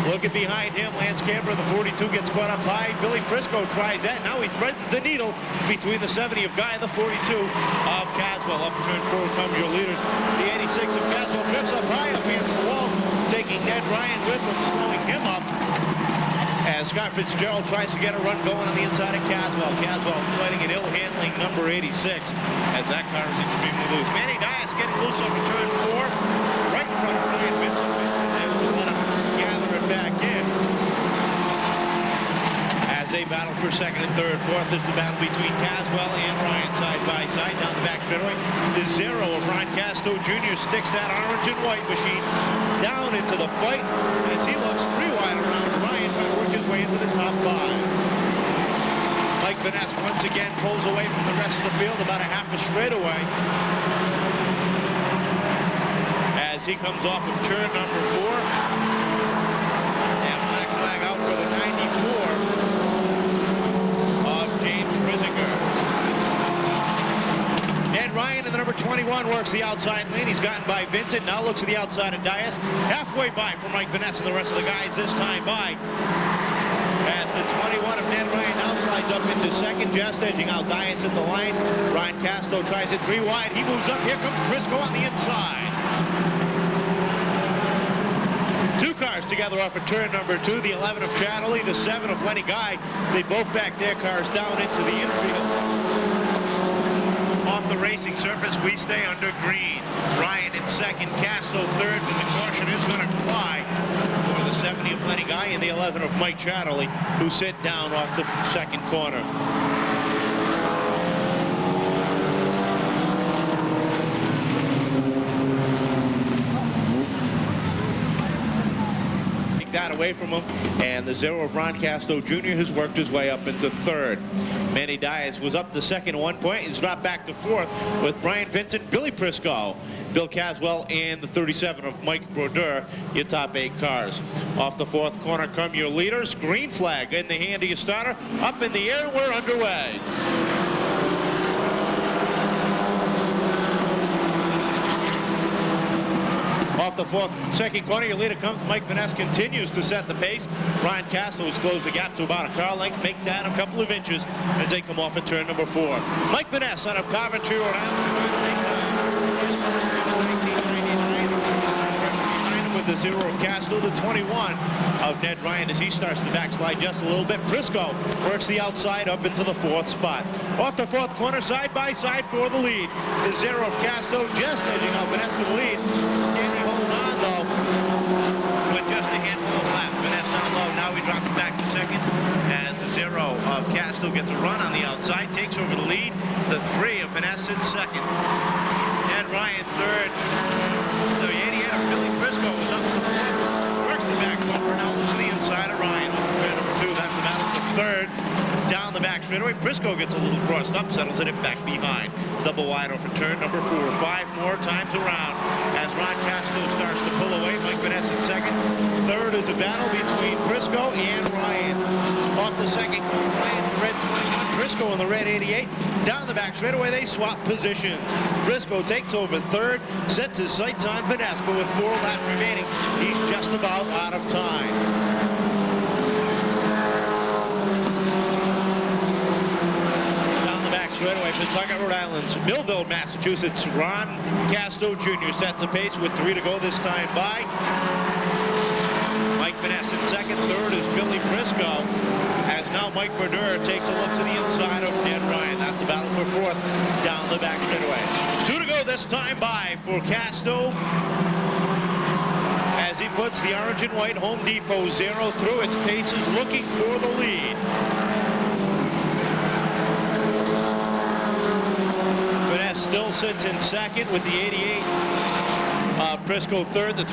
A: Looking behind him, Lance Camber, the 42, gets caught up high. Billy Prisco tries that. Now he threads the needle between the 70 of Guy and the 42 of Caswell. Up turn 4 comes your leaders. The 86 of Caswell drifts up high up against the wall, taking Ned Ryan with him, slowing him up. As Scott Fitzgerald tries to get a run going on the inside of Caswell. Caswell fighting an ill-handling number 86 as that car is extremely loose. Manny Dias getting loose over turn 4. Right in front of Ryan Vincent. Vincent able to let him gather it back in. As they battle for second and third. Fourth is the battle between Caswell and Ryan side by side down the back straightaway. The 0 of Ron Casto Jr. sticks that orange and white machine down into the fight as he looks 3 wide around Ryan, trying to work his way into the top 5. Mike Vaness once again pulls away from the rest of the field about a half a straightaway as he comes off of turn number 4. And black flag out for the 94 of James Rizinger. Ned Ryan in the number 21 works the outside lane. He's gotten by Vincent. Now looks at the outside of Dias. Halfway by for Mike Vaness and the rest of the guys this time by. As the 21 of Ned Ryan now slides up into second, just edging out Dias at the line. Ryan Casto tries it 3 wide. He moves up. Here comes Prisco on the inside. 2 cars together off of turn number 2. The 11 of Chatterley, the 7 of Lenny Guy. They both back their cars down into the infield. Off the racing surface, we stay under green. Ryan in second, Casto third, but the caution is going to fly for the 70 of Lenny Guy and the 11 of Mike Chatterley, who sit down off the second corner. That away from him, and the 0 of Ron Casto Jr. has worked his way up into third. Manny Dias was up to second at one point and he's dropped back to fourth with Brian Vincent, Billy Prisco, Bill Caswell, and the 37 of Mike Brodeur, your top 8 cars. Off the 4th corner come your leaders. Green flag in the hand of your starter. Up in the air, we're underway. Off the second corner, your leader comes. Mike Vaness continues to set the pace. Ryan Castle has closed the gap to about a car length, make that a couple of inches as they come off at turn number 4. Mike Vaness out of Coventry, Rhode Island, with the 0 of Castle, the 21 of Ned Ryan as he starts to backslide just a little bit. Prisco works the outside up into the 4th spot. Off the 4th corner, side by side for the lead. The 0 of Castle just edging out Vaness for the lead. Can he hold on though with just a handful of laps? Vaness down low. Now he drops back to second as the 0 of Castle gets a run on the outside, takes over the lead. The 3 of Vaness in second. Ned Ryan third. The 88 of Billy Prisco was up to the 4th. Works the back bumper, now looks to the inside of Ryan. Turn number 2, that's the battle for third. Down the back straightaway, Prisco gets a little crossed up, settles it back behind. Double wide over turn number 4. 5 more times around as Ron Casto starts to pull away. Mike Vaness in second. Third is a battle between Prisco and Ryan. Off the second corner, Ryan in the red 21, Prisco in the red 88. Down the back straightaway, they swap positions. Prisco takes over third, sets his sights on Vaness, but with 4 laps remaining, he's just about out of time. Straightaway, Pawtucket, Rhode Island, Millville, Massachusetts. Ron Casto Jr. sets a pace with 3 to go this time by. Mike Vaness in second. Third is Billy Prisco. As now Mike Brodeur takes a look to the inside of Ned Ryan. That's the battle for 4th down the back straightaway. 2 to go this time by for Casto as he puts the orange and white Home Depot 0 through its paces, looking for the lead. Still sits in second with the 88. Prisco third. The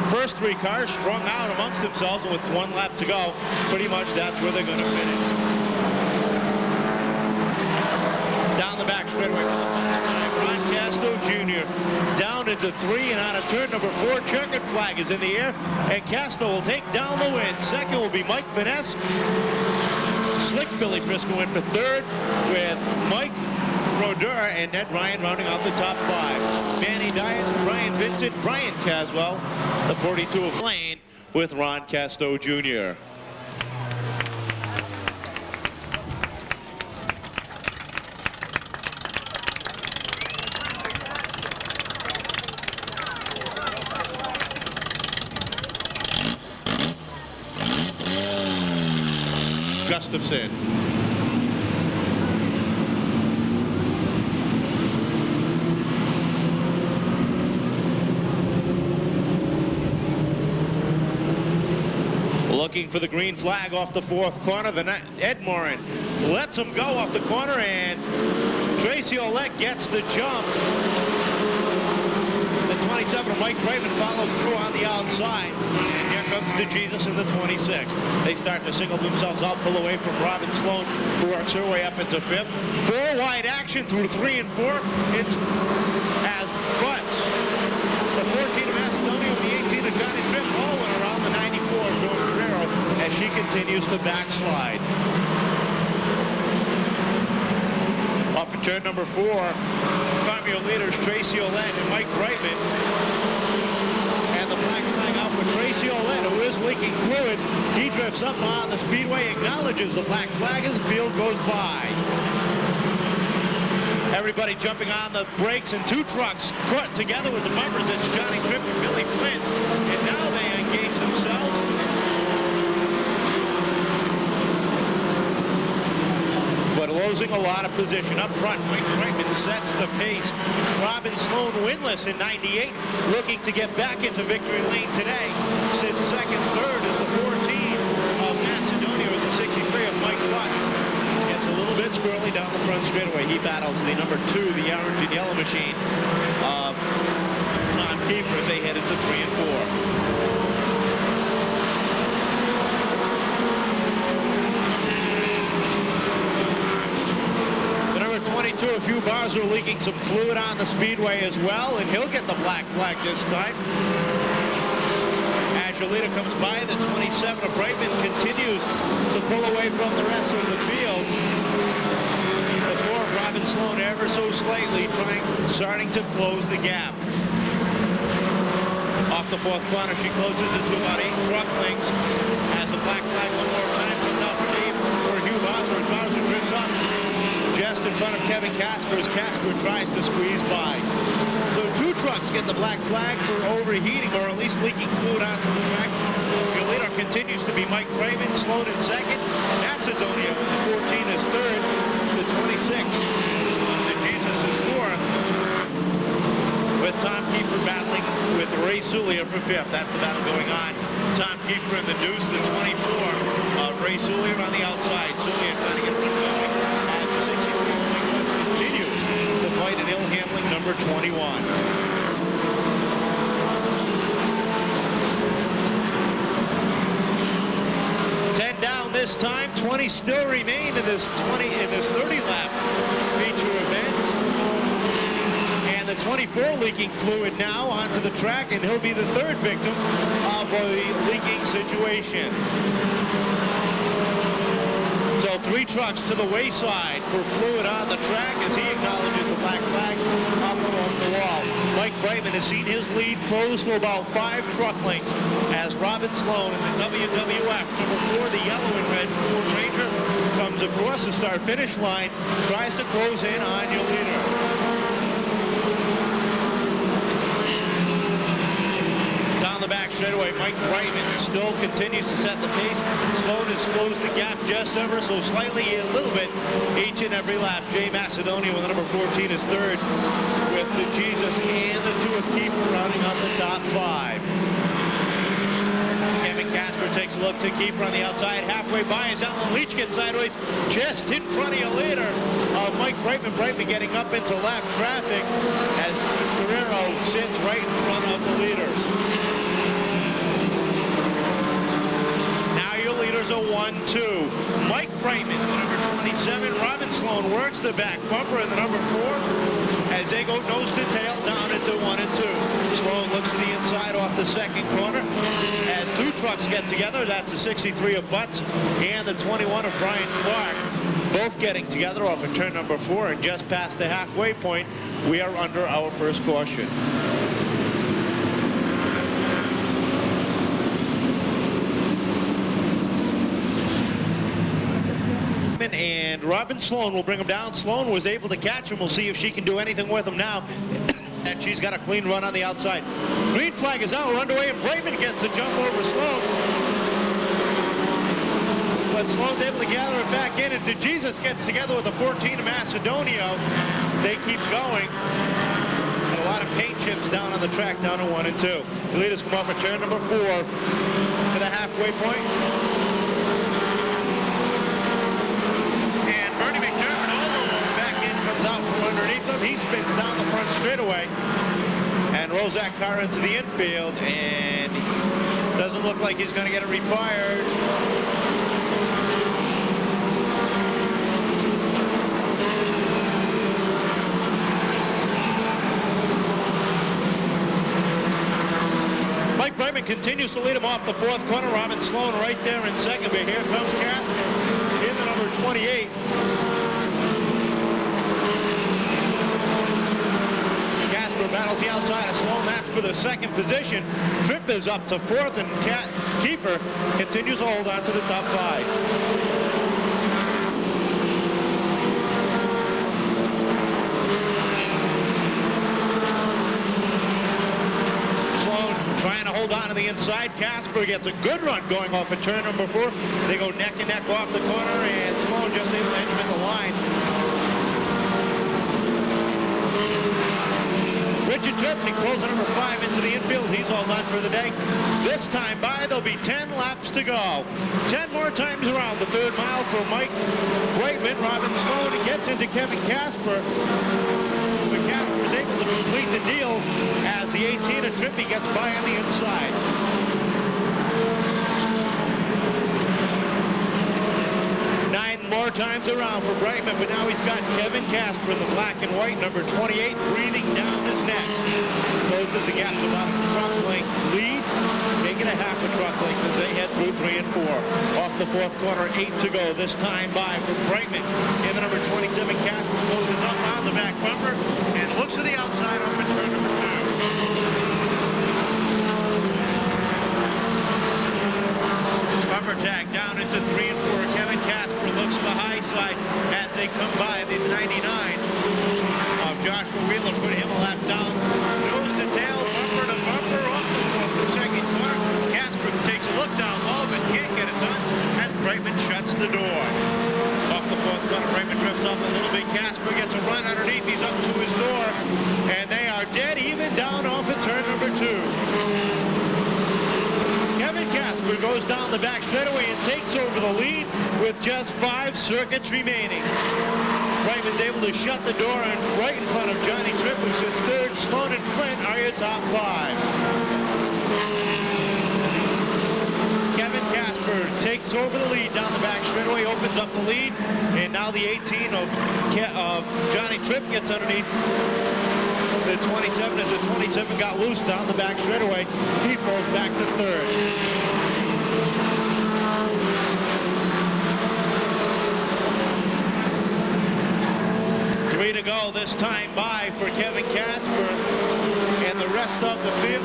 A: first three cars strung out amongst themselves, and with 1 lap to go, pretty much that's where they're going to finish. Down the back straightaway for the final time. Ron Casto Jr. down into 3 and out of turn number 4. Checkered flag is in the air, and Casto will take down the win. Second will be Mike Vaness. Slick Billy Prisco in for third with Mike Brodeur and Ned Ryan rounding out the top 5. Manny Dias, Brian Vincent, Brian Caswell, the 42 of Lane, with Ron Casto Jr. Gustafson. Looking for the green flag off the fourth corner. Ed Morin lets him go off the corner, and Tracy Olette gets the jump. The 27 of Mike Brayman follows through on the outside. And here comes DeJesus in the 26. They start to single themselves out, pull away from Robin Sloan, who works her way up into fifth. Four wide action through 3 and 4. It's as butts. The 14 of Macedonia and the 18 of Johnny Tripp all went around the 94 of Dawn Guerrero as she continues to backslide. Off of turn number 4, Carmio leaders Tracy Olette and Mike Brightman. And the black flag out for Tracy Olette, who is leaking fluid. He drifts up on the speedway, acknowledges the black flag as the field goes by. Everybody jumping on the brakes, and 2 trucks caught together with the bumpers. It's Johnny Tripp and Billy Flint. And now they engage themselves. But losing a lot of position up front. Mike Brightman sets the pace. Robin Sloan winless in 98, looking to get back into victory lane today. Sits second, third is the 14 of Macedonia, is the 63 of Mike Butt. Gets a little bit squirrely down the front straightaway. He battles the number 2, the orange and yellow machine of Tom Kiefer as they head into 3 and 4. 22, a few bars are leaking some fluid on the speedway as well, and he'll get the black flag this time. As Yolita comes by, the 27 of Brightman continues to pull away from the rest of the field. The 4 of Robin Sloan ever so slightly starting to close the gap. Off the fourth corner, she closes it to about 8 truck lengths as the black flag one more time comes out for Dave or Hugh Bowser, and Bowser drifts up just in front of Kevin Casper as Casper tries to squeeze by. So 2 trucks get the black flag for overheating, or at least leaking fluid onto the track. Your leader continues to be Mike Brayman, Sloan in second. Macedonia with the 14 is third. The 26, DeJesus is fourth. With Tom Kiefer battling with Ray Sulia for fifth. That's the battle going on. Tom Kiefer in the deuce, the 24. Ray Sulia on the outside. Sulia trying to get a run going. Fight an ill-handling number 21. 10 down this time. 20 still remain in this 30 lap feature event. And the 24 leaking fluid now onto the track, and he'll be the 3rd victim of a leaking situation. So 3 trucks to the wayside for fluid on the track as he acknowledges the black flag up along the wall. Mike Brightman has seen his lead close to about 5 truck lengths as Robin Sloan in the WWF number 4, the yellow and red Ford Ranger, comes across the start-finish line, tries to close in on your leader. Down the back straightaway, Mike Brightman still continues to set the pace. Sloan has closed the gap just ever so slightly, a little bit, each and every lap. Jay Macedonia with the number 14 is third, with the Jesus and the 2 of Kiefer rounding out the top 5. Kevin Casper takes a look to Kiefer on the outside. Halfway by as Alan Leach gets sideways just in front of you later. Mike Brightman getting up into lap traffic as Guerrero sits right in front of the leaders. Leaders are 1-2. Mike Brightman, the number 27. Robin Sloan works the back bumper in the number 4 as they go nose to tail down into 1 and 2. Sloan looks to the inside off the second corner as 2 trucks get together. That's the 63 of Butts and the 21 of Brian Clark, both getting together off of turn number 4, and just past the halfway point, we are under our first caution. Brightman and Robin Sloan will bring him down. Sloan was able to catch him. We'll see if she can do anything with him now. And she's got a clean run on the outside. Green flag is out. We're underway, and Brightman gets the jump over Sloan. But Sloan's able to gather it back in, and DeJesus gets together with the 14 of Macedonio. They keep going. And a lot of paint chips down on the track, down to 1 and 2. The leaders come off at turn number 4 to the halfway point. And Bernie McDermott, although the back end comes out from underneath him, he spins down the front straightaway and rolls that car into the infield, and doesn't look like he's going to get it refired. Mike Brightman continues to lead him off the 4th corner. Robin Sloan right there in second, but here comes Casper in the number 28. Casper battles the outside of Sloan. That's for the 2nd position. Tripp is up to 4th, and Kiefer continues to hold on to the top 5. Trying to hold on to the inside. Casper gets a good run going off at turn number 4. They go neck and neck off the corner, and Sloan just able to end him in the line. Richard Turpney pulls the number 5 into the infield. He's all done for the day. This time by, there'll be 10 laps to go. 10 more times around the 3rd mile for Mike Brightman. Robin Sloan gets into Kevin Casper. But Casper is able to complete the deal as the 18 of Trippy gets by on the inside. Nine more times around for Brightman, but now he's got Kevin Casper in the black and white, number 28, breathing down his neck. Closes the gap to about a truck length lead. Make it a half a truck length as they head through 3 and 4. Off the 4th corner, 8 to go. This time by for Brightman. In the number 27, Casper closes up on the back bumper and looks to the outside off at turn number 2. Bumper tag down into 3 and 4. Kevin Casper looks to the high side as they come by the 99 of Joshua Wheeler, put him a lap down. Nose to tail, bumper to bumper off the 2nd corner. Casper takes a look down low, but can't get it done as Brightman shuts the door. Off the 4th corner, Brightman drifts up a little bit. Casper gets a run underneath. He's up to his door, and they are dead even down off at turn number 2. Kevin Casper goes down the back straightaway and takes over the lead with just 5 circuits remaining. Brightman's able to shut the door and right in front of Johnny Tripp, who sits 3rd. Sloan and Flint are your top 5. Kevin Casper takes over the lead down the back straightaway, opens up the lead, and now the 18 of Johnny Tripp gets underneath the 27 as the 27 got loose down the back straightaway. He falls back to 3rd. Three to go this time by for Kevin Casper and the rest of the field.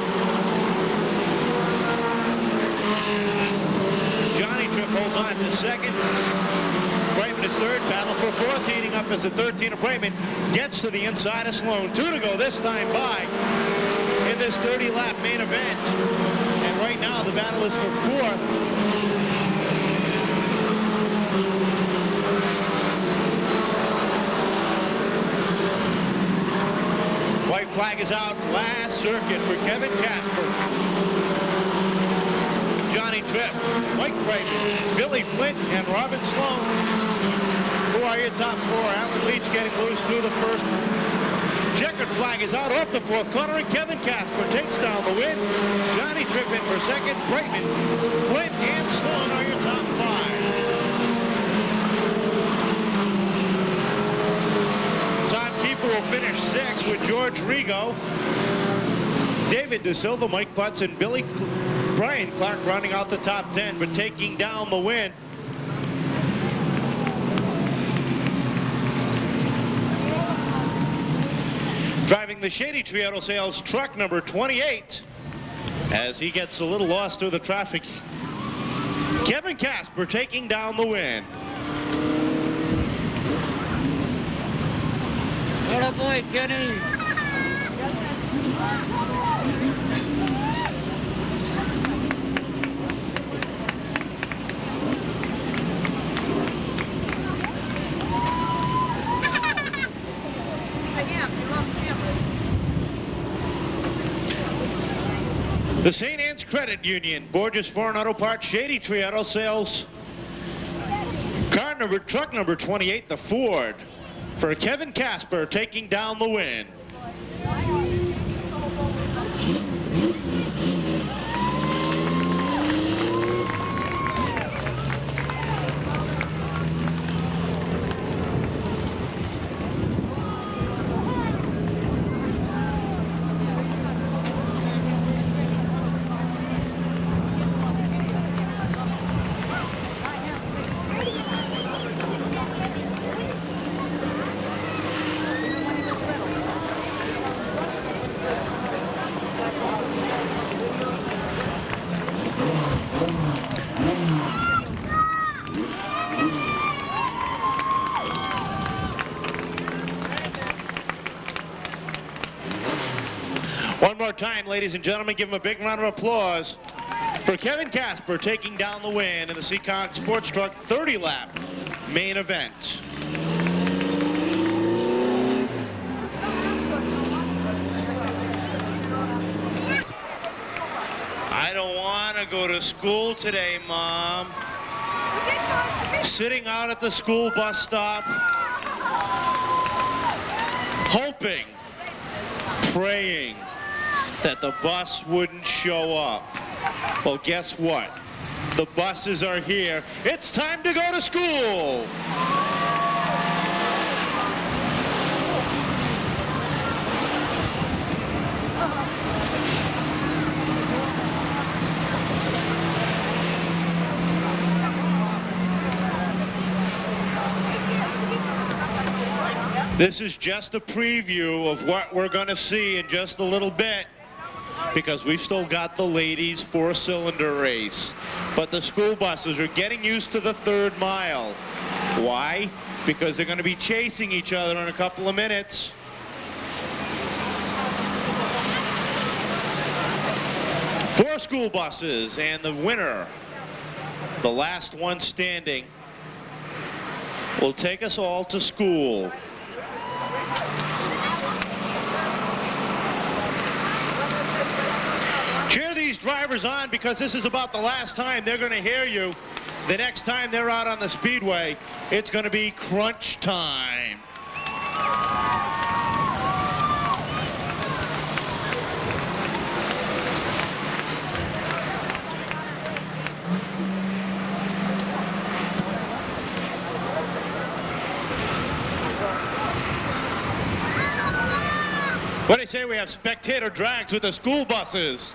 A: Johnny Tripp holds on to 2nd. Brightman is 3rd. Battle for 4th. Heating up as the 13 of Brightman gets to the inside of Sloan. 2 to go this time by in this 30-lap main event. And right now the battle is for 4th. White flag is out. Last circuit for Kevin Casper, Johnny Tripp, Mike Brightman, Billy Flint, and Robin Sloan, who are your top 4. Alan Leach getting loose through the 1st. Checkered flag is out off the 4th corner, and Kevin Casper takes down the win. Johnny Tripp in for 2nd. Brightman, Flint, and Sloan are your top 5. Timekeeper will finish 6th with George Rigo, David De Silva, Mike Butts, and Brian Clark rounding out the top 10, but taking down the win. Driving the Shady Tree Auto Sales truck number 28 as he gets a little lost through the traffic. Kevin Casper taking down the win.
D: Atta boy, Kenny.
A: The St. Anne's Credit Union, Borges Foreign Auto Parts, Shady Tree Auto Sales. Truck number 28, the Ford, for Kevin Casper, taking down the win. One more time, ladies and gentlemen, give him a big round of applause for Kevin Casper taking down the win in the Seekonk Sports Truck 30-lap main event. I don't want to go to school today, Mom. Sitting out at the school bus stop, hoping, praying that the bus wouldn't show up. Well, guess what? The buses are here. It's time to go to school. This is just a preview of what we're going to see in just a little bit, because we've still got the ladies' four-cylinder race. But the school buses are getting used to the third mile. Why? Because they're going to be chasing each other in a couple of minutes. Four school buses, and the winner, the last one standing, will take us all to school. Cheer these drivers on, because this is about the last time they're going to hear you. The next time they're out on the speedway, it's going to be crunch time. What do they say? We have spectator drags with the school buses.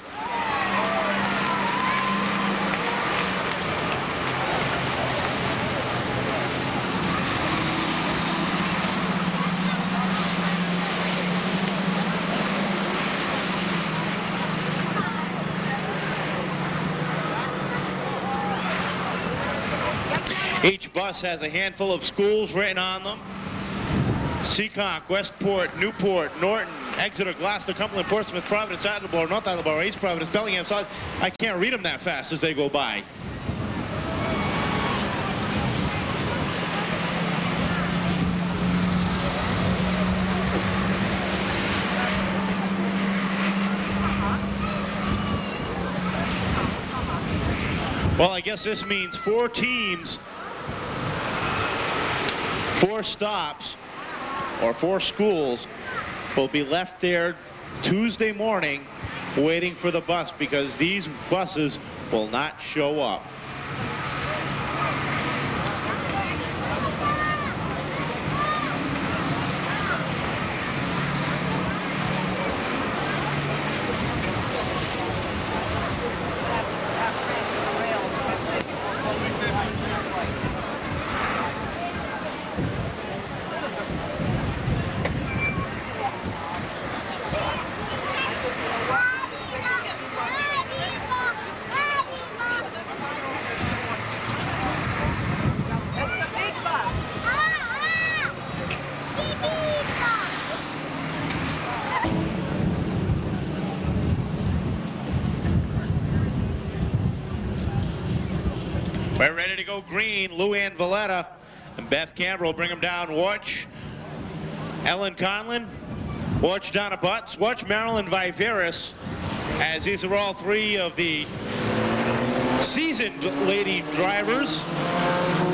A: Each bus has a handful of schools written on them. Seekonk, Westport, Newport, Norton, Exeter, Gloucester, Cumberland, Portsmouth, Providence, Attleboro, North Attleboro, East Providence, Bellingham, South. I can't read them that fast as they go by. Well, I guess this means 4 teams, 4 stops, or 4 schools will be left there Tuesday morning waiting for the bus, because these buses will not show up. We're ready to go green. Luann Valletta and Beth Campbell will bring them down. Watch Ellen Conlon. Watch Donna Butts. Watch Marilyn Viveris, as these are all three of the seasoned lady drivers.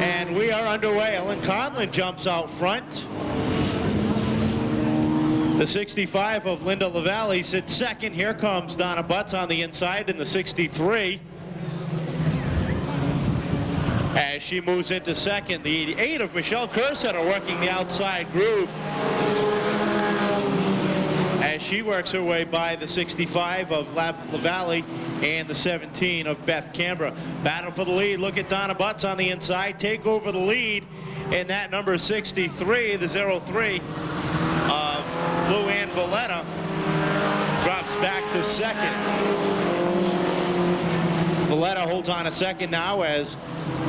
A: And we are underway. Ellen Conlon jumps out front. The 65 of Linda LaValle sits second. Here comes Donna Butts on the inside in the 63. As she moves into second, the 88 of Michelle Kersetter working the outside groove as she works her way by the 65 of LaValle and the 17 of Beth Canberra. Battle for the lead. Look at Donna Butts on the inside take over the lead in that number 63. The 03 of Luann Valletta drops back to second. Valletta holds on a second now as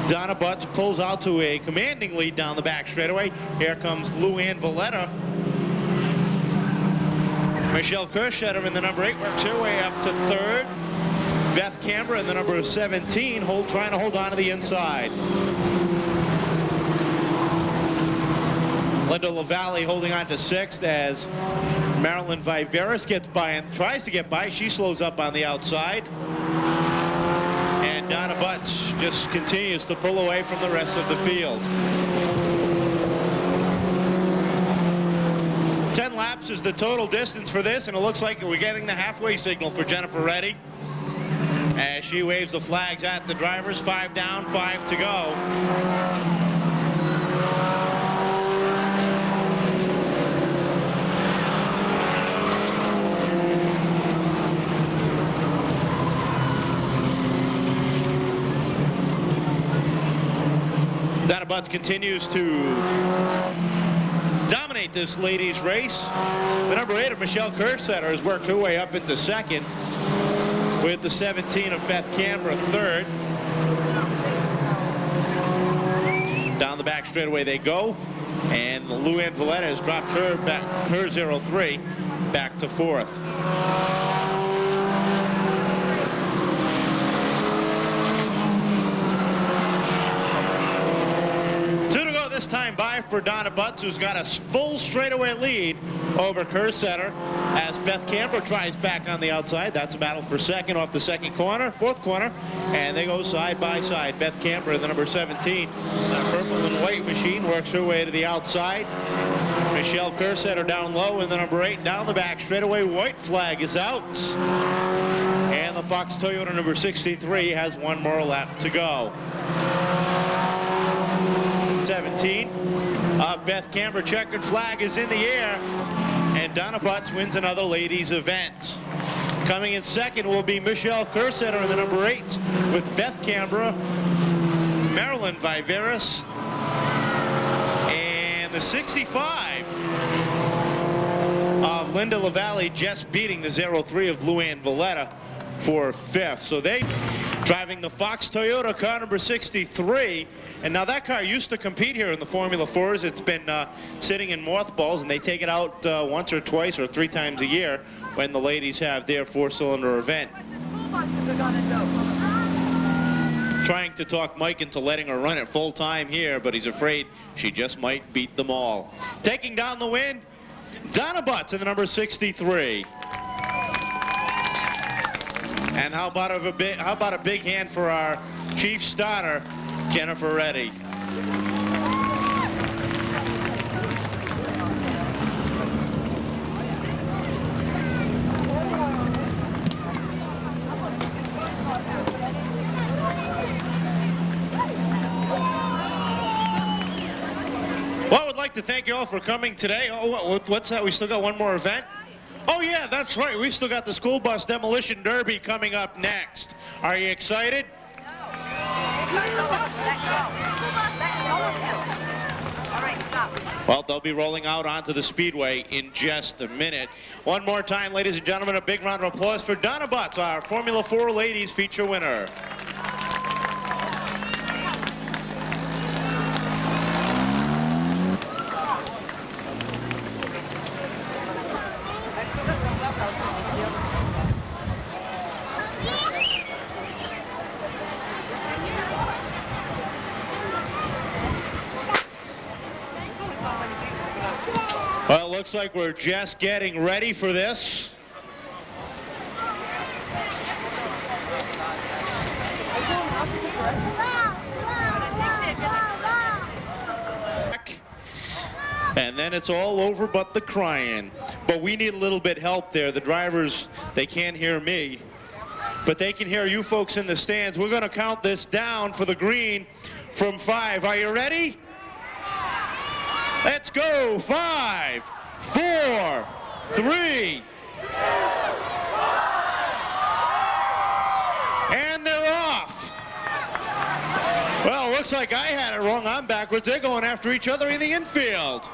A: Donna Butts pulls out to a commanding lead down the back straightaway. Here comes Luann Valletta. Michelle Kersetter in the number 8 works her way up to third. Beth Canberra in the number 17 trying to hold on to the inside. Linda LaValle holding on to sixth as Marilyn Viveris gets by and tries to get by. She slows up on the outside. And Donna Butts just continues to pull away from the rest of the field. 10 laps is the total distance for this, and it looks like we're getting the halfway signal for Jennifer Reddy as she waves the flags at the drivers. 5 down, 5 to go. Donna Butts continues to dominate this ladies race. The number 8 of Michelle Kersetter has worked her way up into second, with the 17 of Beth Canberra third. Down the back straightaway they go, and Luann Valletta has dropped her 03 back to fourth. This time by for Donna Butts, who's got a full straightaway lead over Kersetter as Beth Canberra tries back on the outside. That's a battle for second off the fourth corner, and they go side by side. Beth Canberra, the number 17, that purple and white machine, works her way to the outside. Michelle Kersetter down low in the number 8 down the back straightaway. White flag is out, and the Fox Toyota number 63 has one more lap to go. 17. Beth Canberra checkered flag is in the air, and Donna Butts wins another ladies event. Coming in second will be Michelle Kersetter in the number 8 with Beth Canberra, Marilyn Viveris, and the 65 of Linda LaValle just beating the 03 of Luann Valletta for fifth. So they driving the Fox Toyota car number 63. And now that car used to compete here in the Formula 4s. It's been sitting in mothballs, and they take it out once or twice or 3 times a year when the ladies have their 4-cylinder event. Trying to talk Mike into letting her run it full time here, but he's afraid she just might beat them all. Taking down the win, Donna Butts in the number 63. And how about a big hand for our chief starter, Jennifer Reddy. Well, I would like to thank you all for coming today. Oh, what's that? We still got one more event? Oh yeah, that's right. We've still got the school bus demolition derby coming up next. Are you excited? Well, they'll be rolling out onto the speedway in just a minute. One more time, ladies and gentlemen, a big round of applause for Donna Butts, our Formula 4 ladies feature winner. Looks like we're just getting ready for this. And then it's all over but the crying. But we need a little bit help there. The drivers, they can't hear me, but they can hear you folks in the stands. We're gonna count this down for the green from 5. Are you ready? Let's go. 5, 4, 3. And they're off. Well, looks like I had it wrong. I'm backwards. They're going after each other in the infield.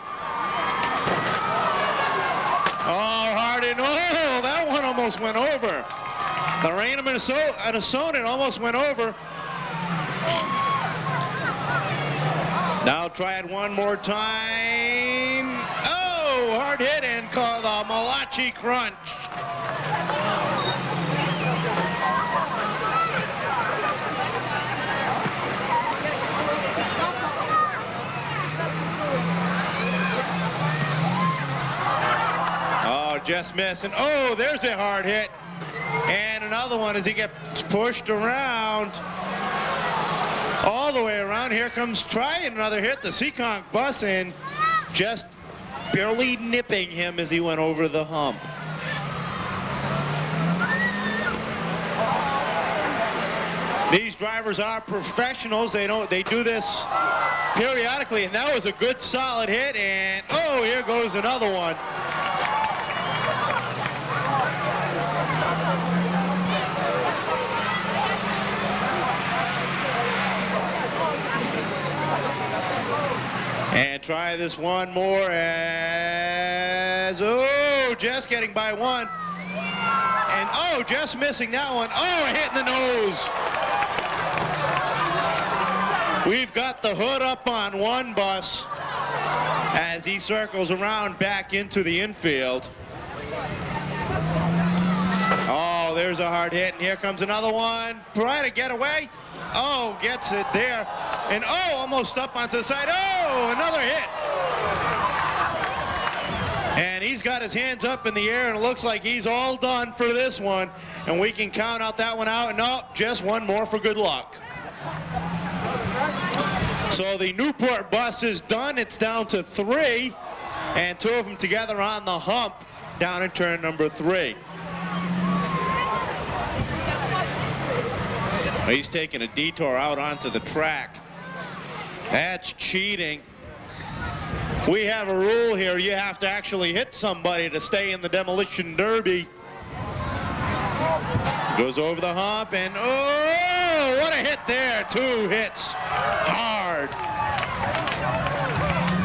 A: Oh, Hardin. Oh, that one almost went over. The rain of Minnesota, it almost went over. Now try it one more time. Oh, hard hit and call the Malachi Crunch. Oh, just missing. Oh, there's a hard hit. And another one as he gets pushed around. All the way around. Here comes trying another hit. The Seekonk bus and just barely nipping him as he went over the hump. These drivers are professionals. They do this periodically, and that was a good solid hit. And oh, here goes another one. And try this one more as, oh, just getting by one. And, oh, just missing that one. Oh, a hit in the nose. We've got the hood up on one bus as he circles around back into the infield. Oh, there's a hard hit, and here comes another one. Trying to get away. Oh, gets it there. And oh, almost up onto the side. Oh, another hit. And he's got his hands up in the air, and it looks like he's all done for this one. And we can count out that one out. No, just one more for good luck. So the Newport bus is done. It's down to 3, and 2 of them together on the hump down in turn number 3. He's taking a detour out onto the track. That's cheating. We have a rule here. You have to actually hit somebody to stay in the demolition derby. Goes over the hump, and oh, what a hit there. 2 hits. Hard.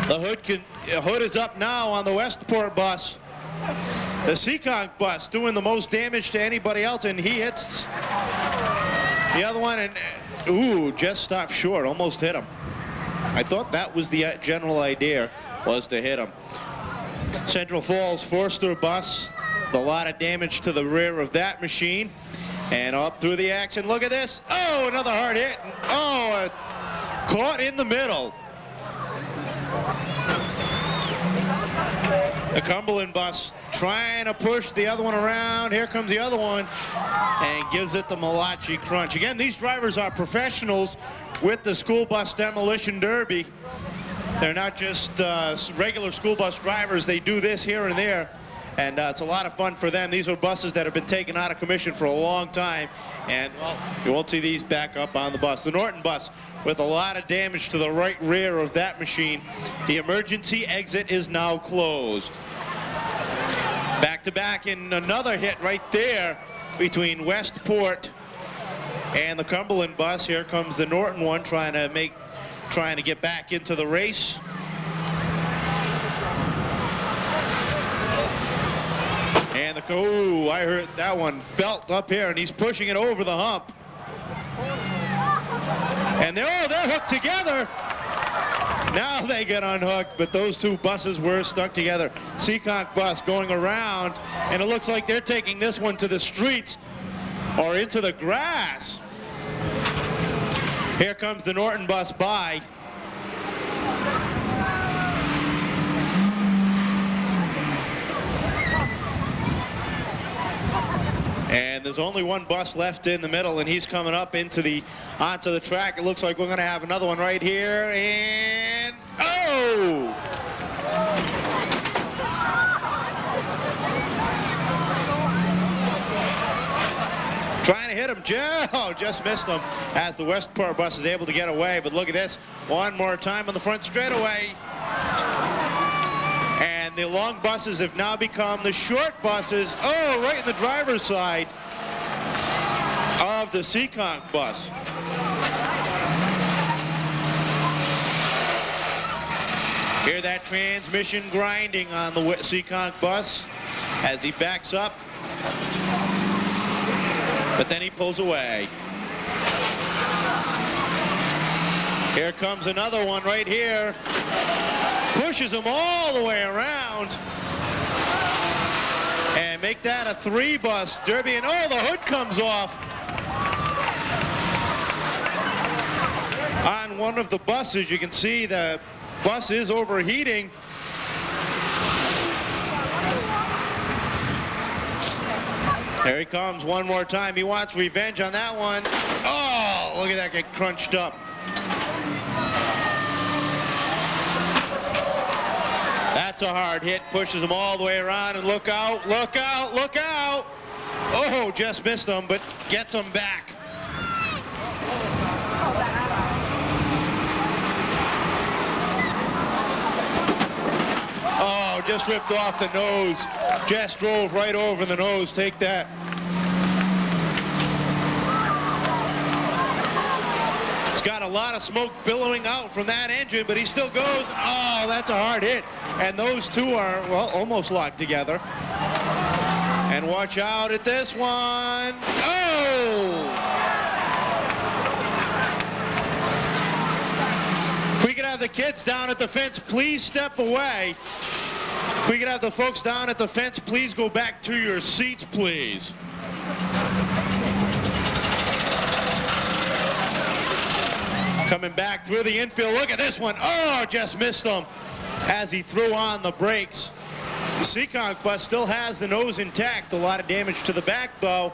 A: The hood is up now on the Westport bus. The Seekonk bus doing the most damage to anybody else, and he hits the other one, and ooh, just stopped short, almost hit him. I thought that was the general idea, was to hit him. Central Falls Forster bus, a lot of damage to the rear of that machine. And up through the action, look at this. Oh, another hard hit. Oh, caught in the middle. The Cumberland bus trying to push the other one around. Here comes the other one and gives it the Malachi Crunch. Again, these drivers are professionals with the school bus demolition derby. They're not just regular school bus drivers. They do this here and there, and it's a lot of fun for them. These are buses that have been taken out of commission for a long time, and well, you won't see these back up on the bus. The Norton bus with a lot of damage to the right rear of that machine. The emergency exit is now closed. Back to back, and another hit right there between Westport and the Cumberland bus. Here comes the Norton one trying to get back into the race. And oh, I heard that one felt up here, and he's pushing it over the hump. And they're hooked together. Now they get unhooked, but those 2 buses were stuck together. Seekonk bus going around, and it looks like they're taking this one to the streets or into the grass. Here comes the Norton bus by. And there's only one bus left in the middle, and he's coming up onto the track. It looks like we're going to have another one right here, and oh! Trying to hit him, just missed him as the Westport bus is able to get away. But look at this, one more time on the front straightaway. And the long buses have now become the short buses. Oh, right in the driver's side of the Seekonk bus. Hear that transmission grinding on the Seekonk bus as he backs up. But then he pulls away. Here comes another one right here. Pushes him all the way around. And make that a 3-bus derby. And oh, the hood comes off on one of the buses. You can see the bus is overheating. There he comes one more time. He wants revenge on that one. Oh, look at that get crunched up. That's a hard hit. Pushes him all the way around, and look out, look out, look out. Oh, just missed him, but gets him back. Oh, just ripped off the nose. Just drove right over the nose. Take that. He's got a lot of smoke billowing out from that engine, but he still goes. Oh, that's a hard hit. And those two are, well, almost locked together. And watch out at this one. Oh! If we could have the kids down at the fence, please step away. If we could have the folks down at the fence, please go back to your seats, please. Coming back through the infield. Look at this one. Oh, just missed him as he threw on the brakes. The Seekonk bus still has the nose intact. A lot of damage to the back, though.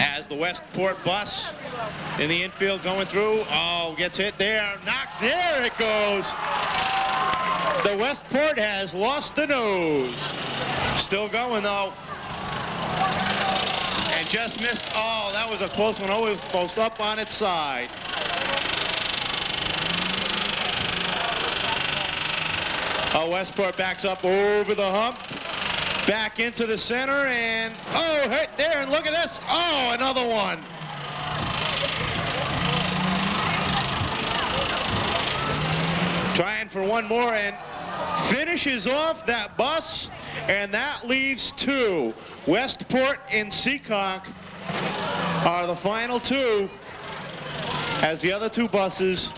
A: As the Westport bus in the infield going through. Oh, gets hit there. Knocked. There it goes. The Westport has lost the nose. Still going, though. And just missed. Oh, that was a close one. Always close up on its side. Oh, Westport backs up over the hump. Back into the center, and oh, hit there, and look at this. Oh, another one. Trying for one more, and finishes off that bus, and that leaves two. Westport and Seekonk are the final two, as the other two buses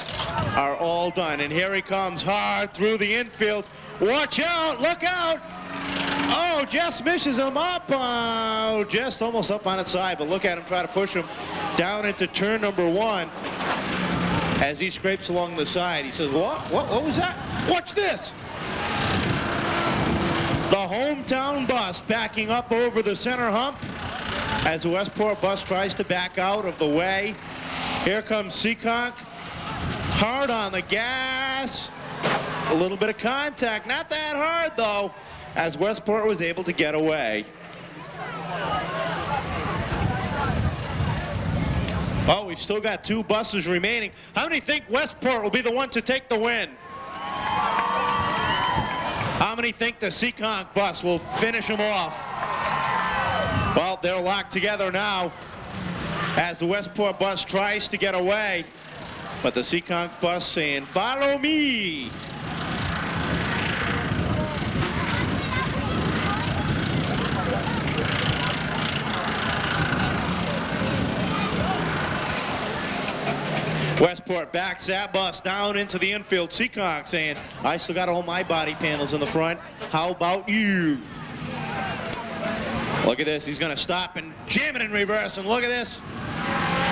A: are all done. And here he comes hard through the infield. Watch out, look out. Oh, just misses him up. Oh, just almost up on its side, but look at him try to push him down into turn number 1 as he scrapes along the side. He says, what was that? Watch this. The hometown bus backing up over the center hump as the Westport bus tries to back out of the way. Here comes Seekonk, hard on the gas. A little bit of contact, not that hard though, as Westport was able to get away. Oh, we've still got 2 buses remaining. How many think Westport will be the one to take the win? How many think the Seekonk bus will finish them off? Well, they're locked together now as the Westport bus tries to get away. But the Seekonk bus saying, follow me. Westport backs that bus down into the infield. Seekonk saying, I still got all my body panels in the front. How about you? Look at this. He's going to stop and jam it in reverse. And look at this.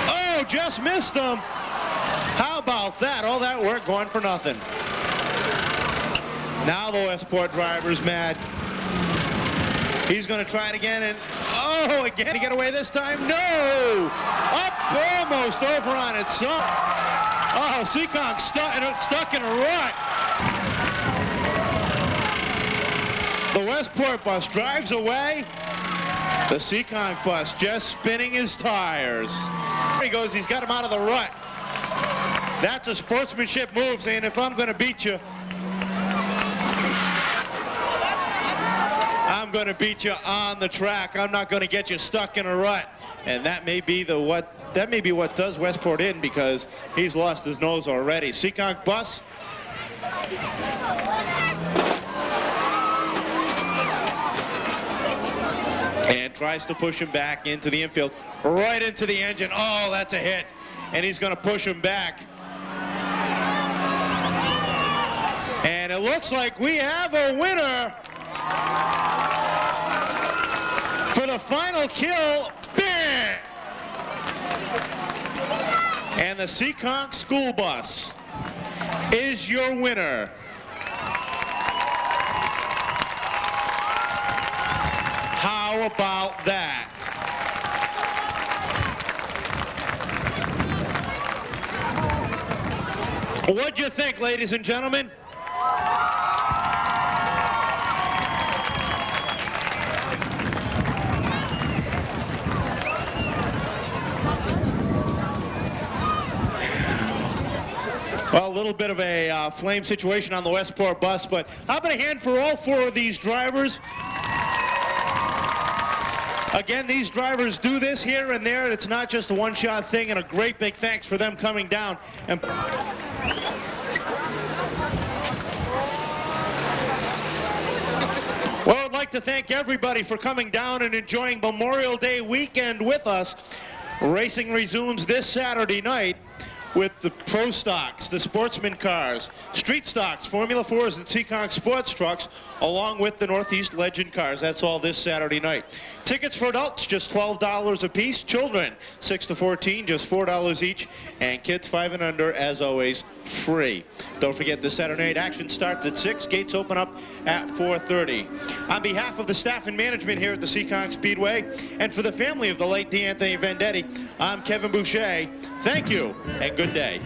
A: Oh, just missed him. How about that? All that work going for nothing. Now the Westport driver's mad. He's going to try it again, and oh, again to get away this time. No! Up almost over on its side. Oh, Seekonk stuck in a rut. The Westport bus drives away. The Seekonk bus just spinning his tires. There he goes. He's got him out of the rut. That's a sportsmanship move, saying if I'm going to beat you, I'm going to beat you on the track. I'm not going to get you stuck in a rut. And that may be what does Westport in, because he's lost his nose already. Seekonk bus. And tries to push him back into the infield, right into the engine. Oh, that's a hit. And he's going to push him back. And it looks like we have a winner for the final kill. Bam! And the Seekonk school bus is your winner. How about that? What'd you think, ladies and gentlemen? Well, a little bit of a flame situation on the Westport bus, but how about a hand for all four of these drivers? Again, these drivers do this here and there. It's not just a one-shot thing, and a great big thanks for them coming down. And well, I'd like to thank everybody for coming down and enjoying Memorial Day weekend with us. Racing resumes this Saturday night with the Pro Stocks, the Sportsman cars, Street Stocks, Formula 4s, and Seekonk Sports trucks, along with the Northeast Legend cars. That's all this Saturday night. Tickets for adults, just $12 a piece. Children, 6 to 14, just $4 each. And kids 5 and under, as always, free. Don't forget, the Saturday night action starts at 6. Gates open up at 4:30. On behalf of the staff and management here at the Seekonk Speedway, and for the family of the late D'Anthony Vendetti, I'm Kevin Boucher. Thank you, and good day.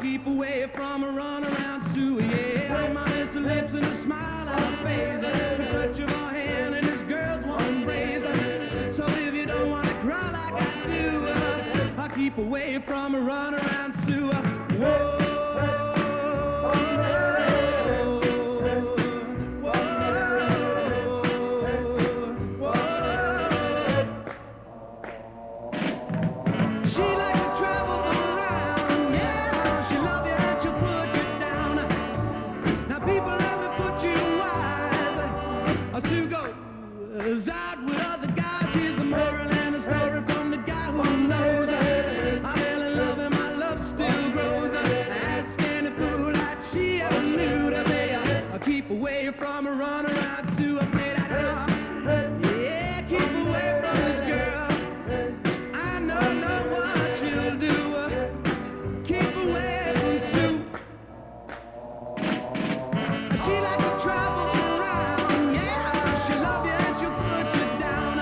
D: Keep away from a run around Sue, yeah. My Mr. Lips and a smile on her face, the touch of her hand and this girl's one embrace. So if you don't want to cry like I do, I'll keep away from a run around Sue. Whoa. Out with other guys, here's the moral and the story from the guy who knows. I fell in love and my love still grows. Ask any fool like she ever knew that they keep away from a run around Sue. I pray that yeah, keep away from this girl. I know what she'll do. Keep away from Sue. She like to travel around, yeah. She love you and she'll put you down.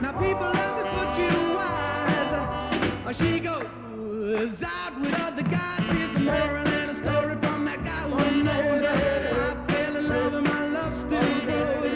D: Now people let me put you wise. She goes out with other guys. Here's the moral and a story from that guy who knows. I fell in love and my love still grows.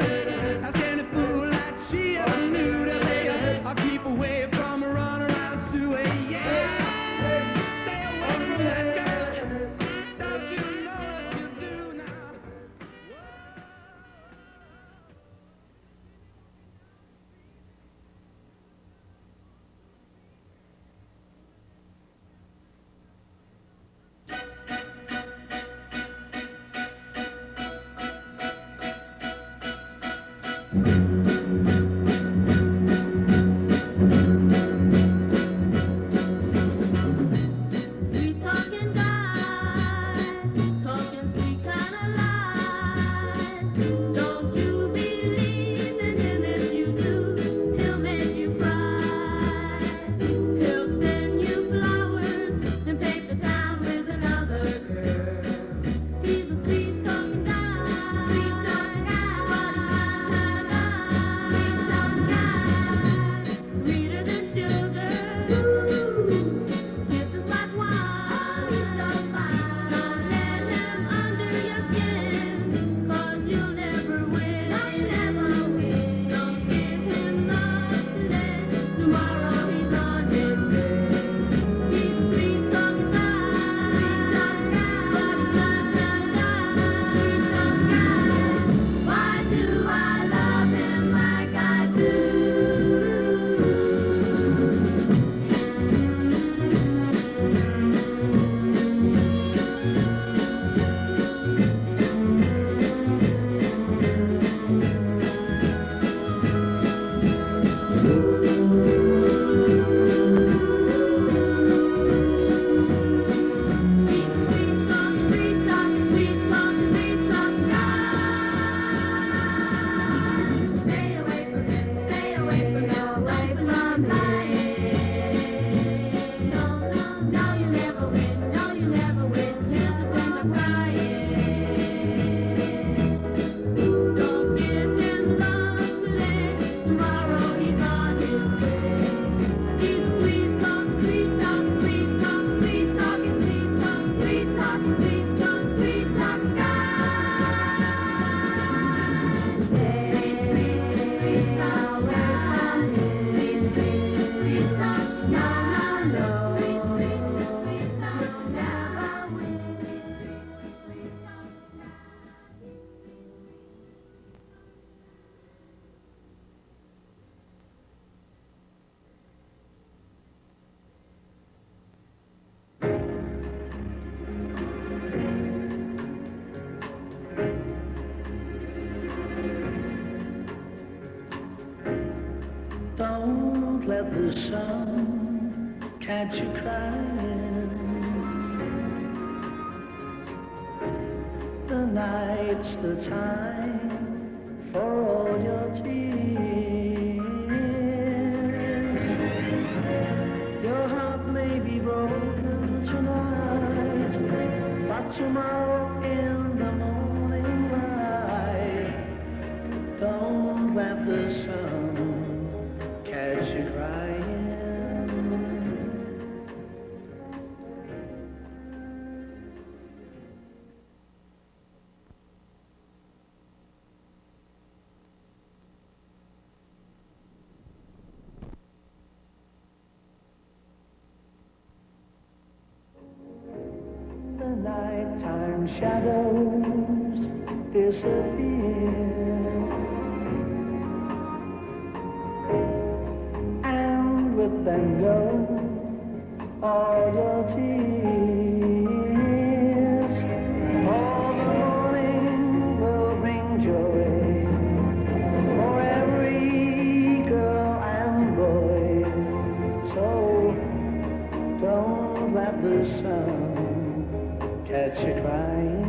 D: Don't let the sun catch you crying. The night's the time for all your tears. Your heart may be broken tonight, but tomorrow in the morning light, don't let the sun catch you crying. The nighttime shadows disappear, and with them go all your tears. All the morning will bring joy for every girl and boy. So don't let the sun catch you crying.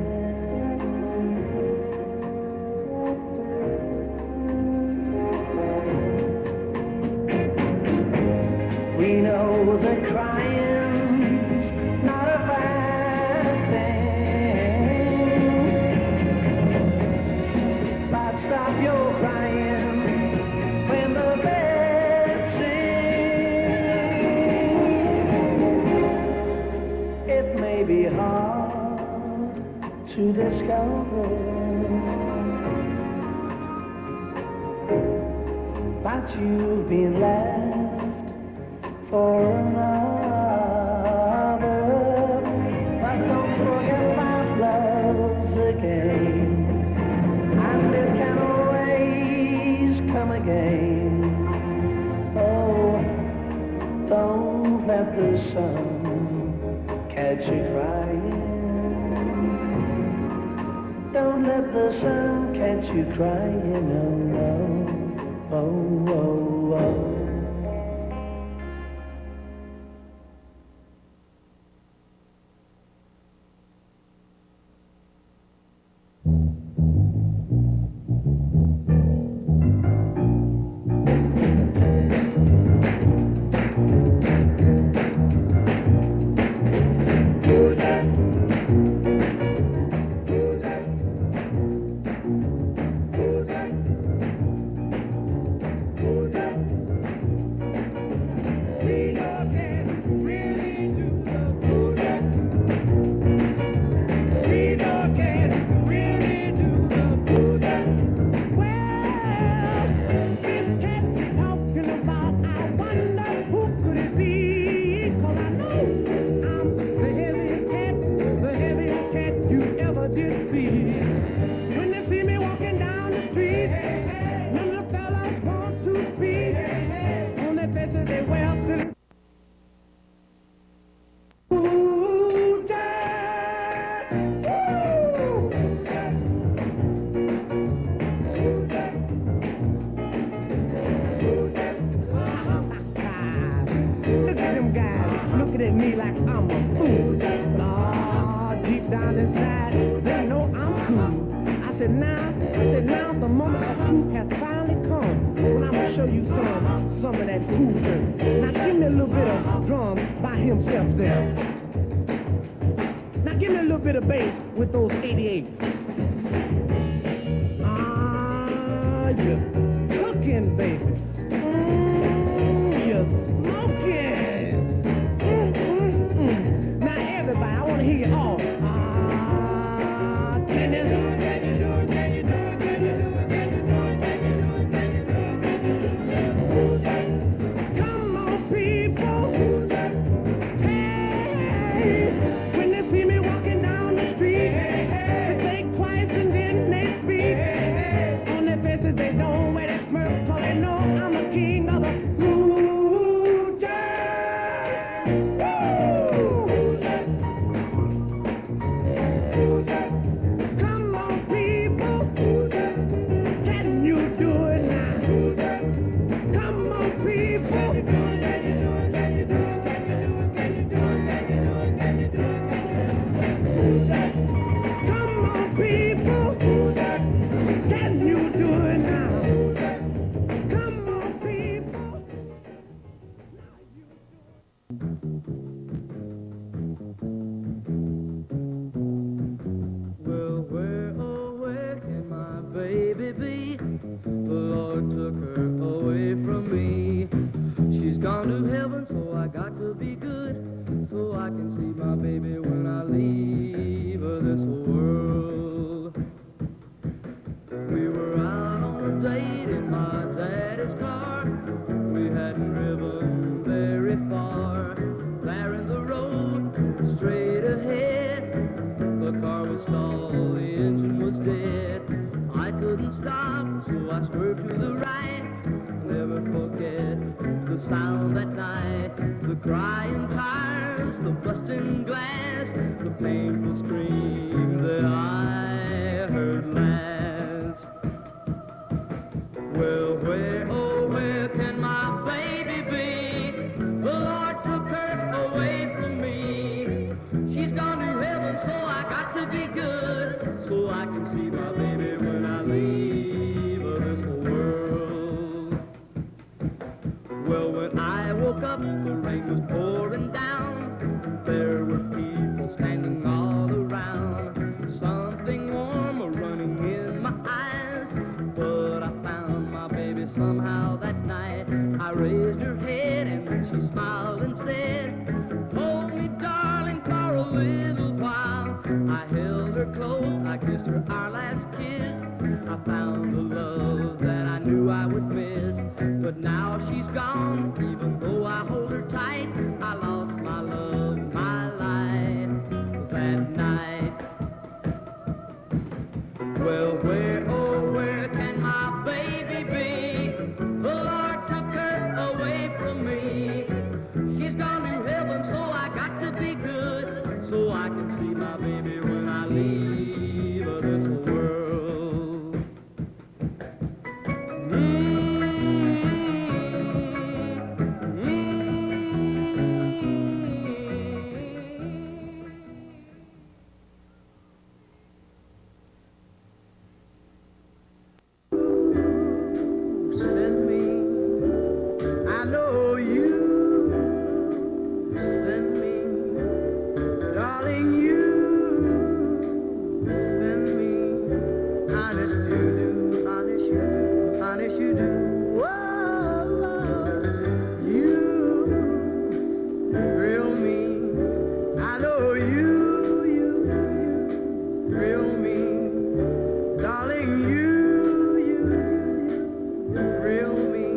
D: We know that crying's not a bad thing, but stop your crying when the birds sing. It may be hard to discover, but you've been left for another. But don't forget about love's a game, and it can always come again. Oh, don't let the sun catch you crying. Don't let at the sun, can't you cry, you know, oh, oh, oh.
E: So I can see my baby when I leave this world.
D: honest you do, honest you do, honest you do. Whoa, you thrill me. I know you thrill me. Darling, you thrill me.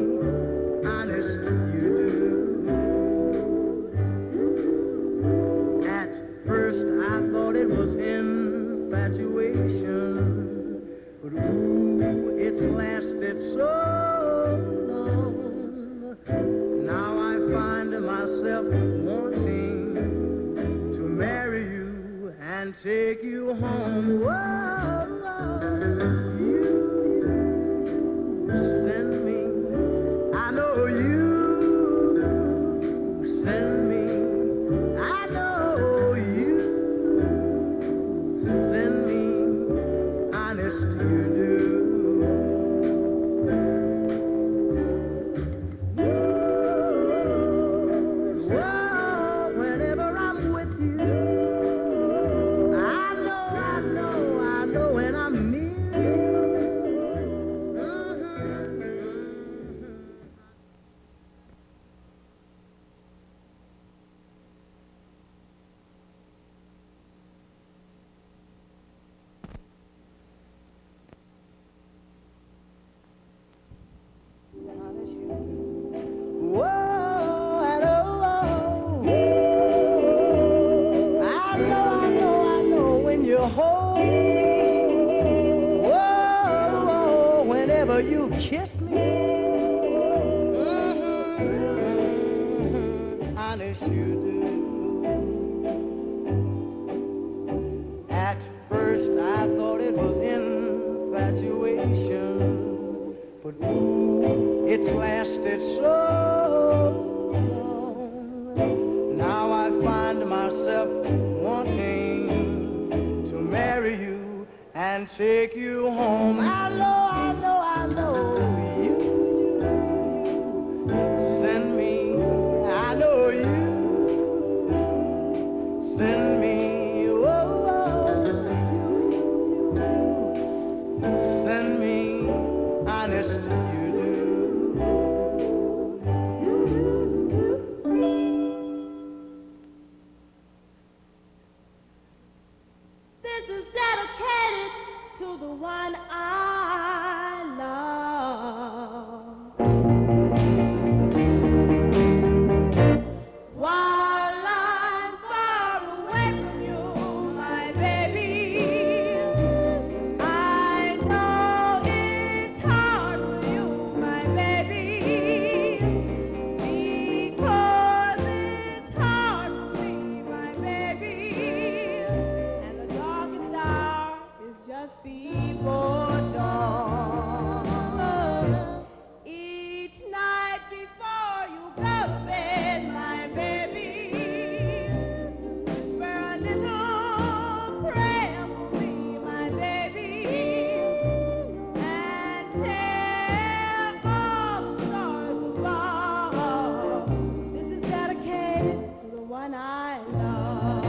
D: Honest you do. At first I thought it was infatuation, but ooh, it's lasted so long. Now I find myself wanting to marry you and take you home. Whoa, you send me. I know you send me. I know you send me. Honest you do. Whoa, whenever I'm with you, I know when I'm near you. Whoa, and oh, I know when you hold me. Whoa, whenever you kiss me. Honest you do. At first I thought it was infatuation, but ooh, it's lasted so long. Now I find myself wanting to marry you and take you home. I know you send me. I know you send me. Send me, honest you do.
C: This is dedicated to the one I love. While I'm far away from you, my baby, I know it's hard for you, my baby, because it's hard for me, my baby, and the darkest hour is just before dawn. Each night before you go to bed, my baby, whisper a little prayer for me, my baby, and tell all the stories above. This is dedicated to the one I love.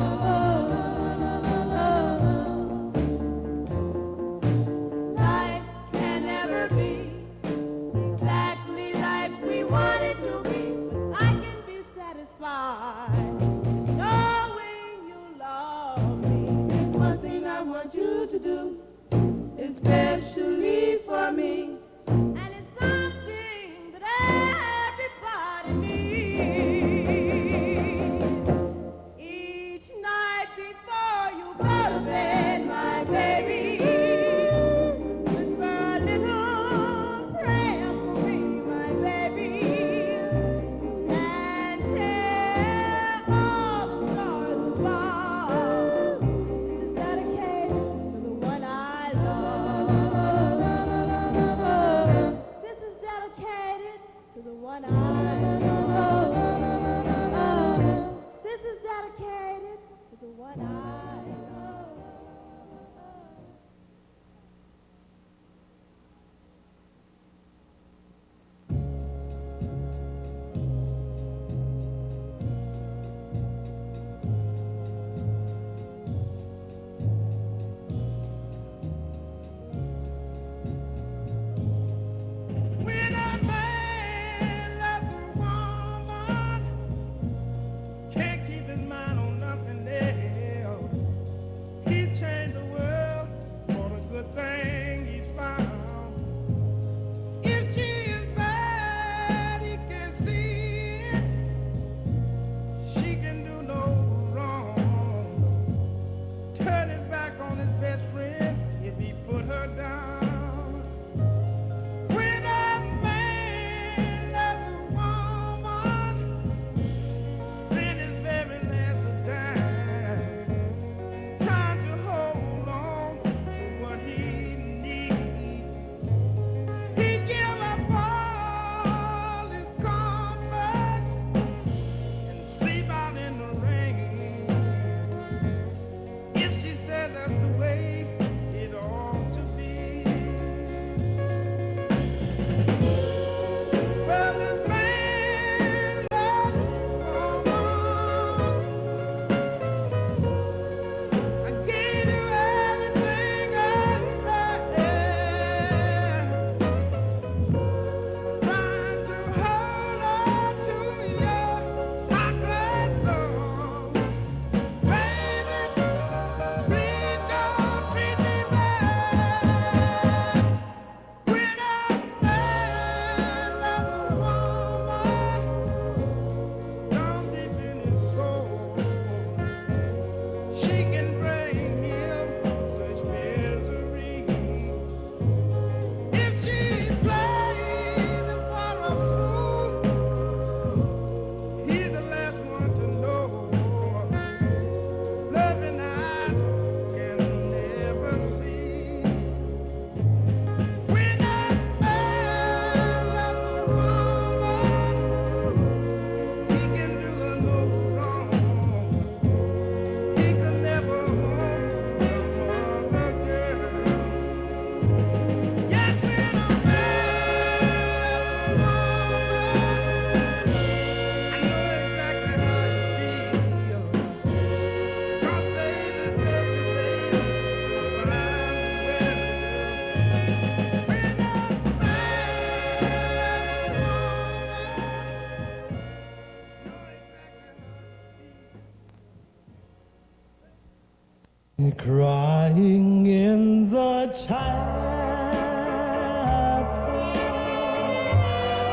E: the chapel.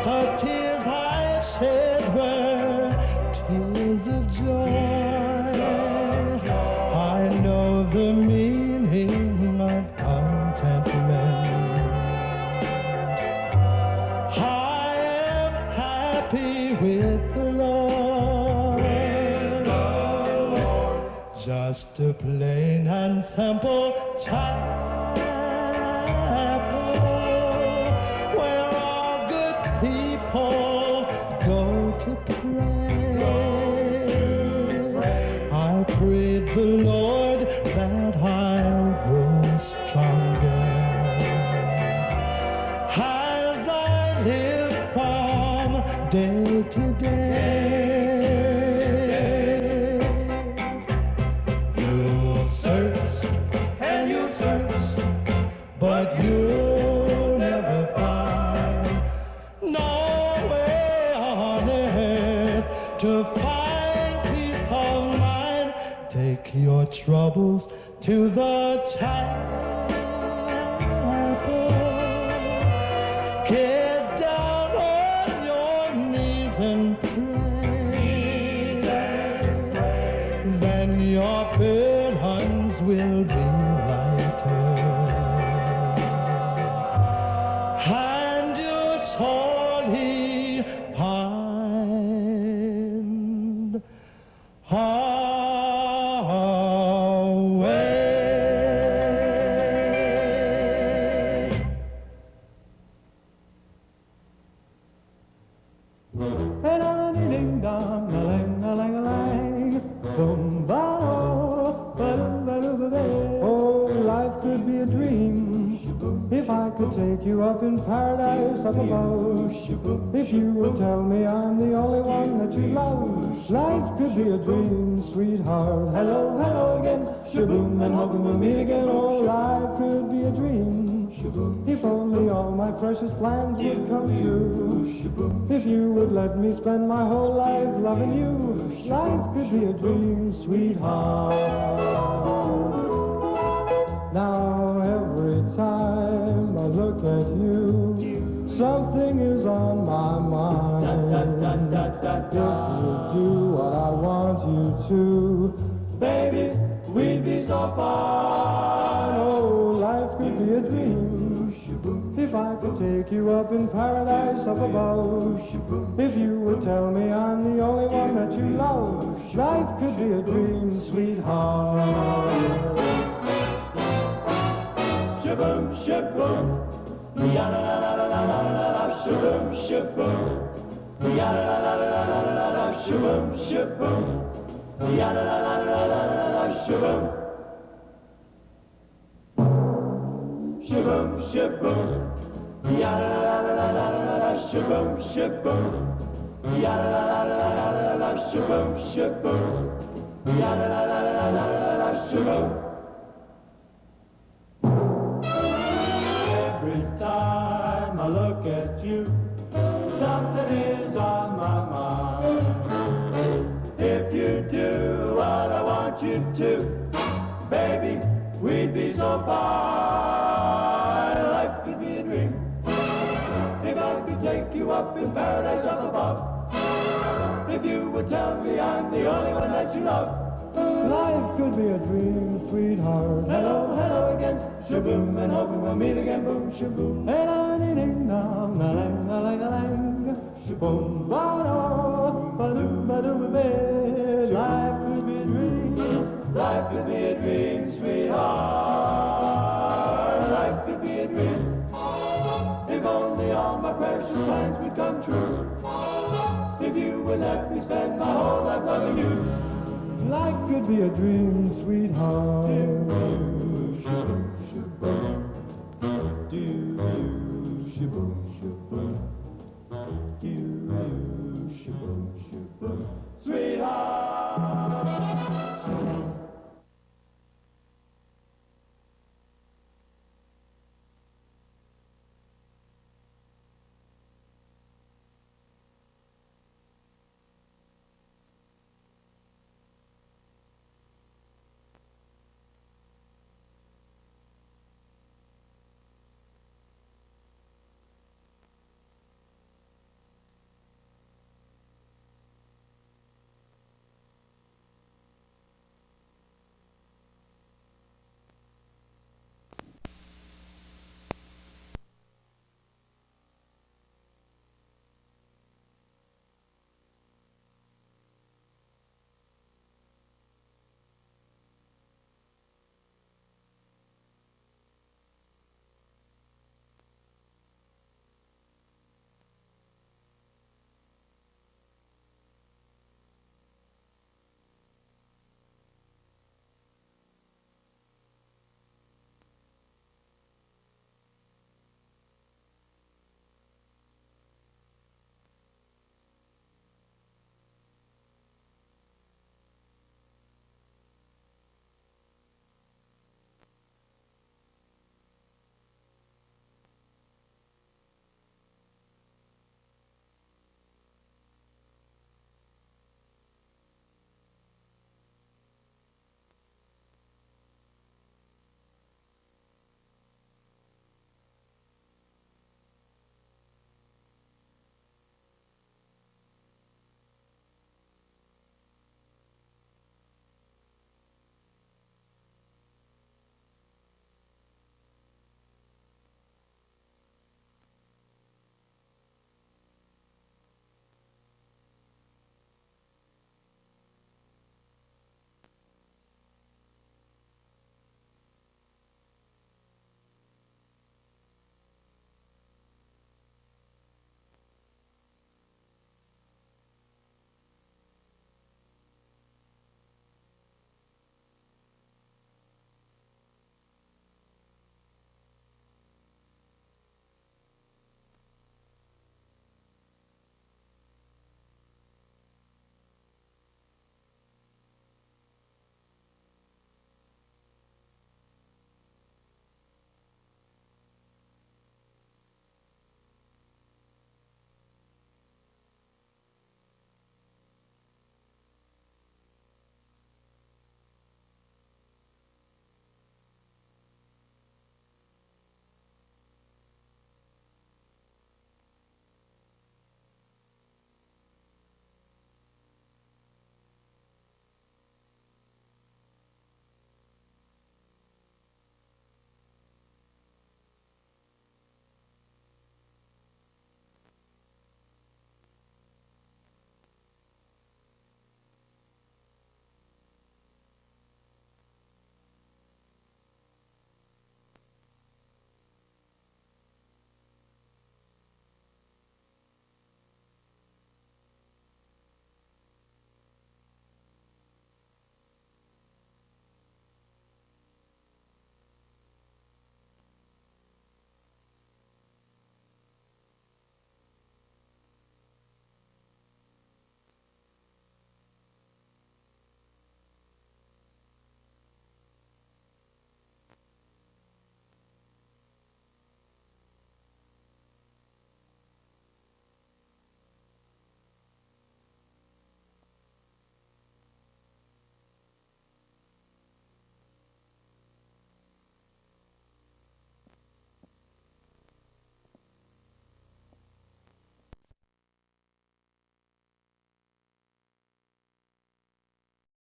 E: The tears I shed were tears of joy. I know the meaning of contentment. I am happy with the Lord. Just a plain and simple chapel where all good people go to pray. I prayed the Lord that I'll grow stronger as I live from day to day. You'll search and you'll search, but you'll never find no way on earth to find peace of mind. Take your troubles to the chapel. Get down on your knees and pray. Then your burdens will be lighter, and you'll surely find a way.
D: Ding-dong, a-lang, boom, ba-oh, oh, life could be a dream if I could take you up in paradise up above. If you would tell me I'm the only one that you love, life could be a dream, sweetheart. Hello, hello again, shaboom, and hoping we'll meet again. Oh, life could be a dream if only all my precious plans would come true. If you would let me spend my whole life loving you, life could be a dream, sweetheart. Now every time I look at you, something is on my mind. If you do what I want you to, baby, we'd be so fine. Oh, life could be a dream if I could take you up in paradise up above. If you would tell me I'm the only one that you love, life could be a dream, sweetheart. Shaboom, shaboom, ya-la-la-la-la-la-la-la, shaboom, shaboom, ya-la-la-la-la-la-la-la, shaboom, shaboom, ya-la-la-la-la-la-la-la, shaboom. Shaboom, shaboom, ya-la-la-la-la-la-la, shaboom, shaboom, ya-la-la-la-la-la-la, shaboom, shaboom, ya-la-la-la-la-la-la, shaboom. Every time I look at you, something is on my mind. If you do what I want you to, baby, we'd be so fine. Life could be a dream if I could take you up in paradise up above. If you would tell me I'm the only one that you love, life could be a dream, sweetheart. Hello, hello again, shaboom, and hoping we'll meet again, boom, shaboom. Hey-la-dee-ding-dong, a-lang, shaboom, ba-do, ba-doo, ba-doo-ba-ba. Life could be a dream, life could be a dream, sweetheart. Life could be a dream if only all my precious plans would come true. If you would let me spend my whole life loving you, life could be a dream, sweetheart.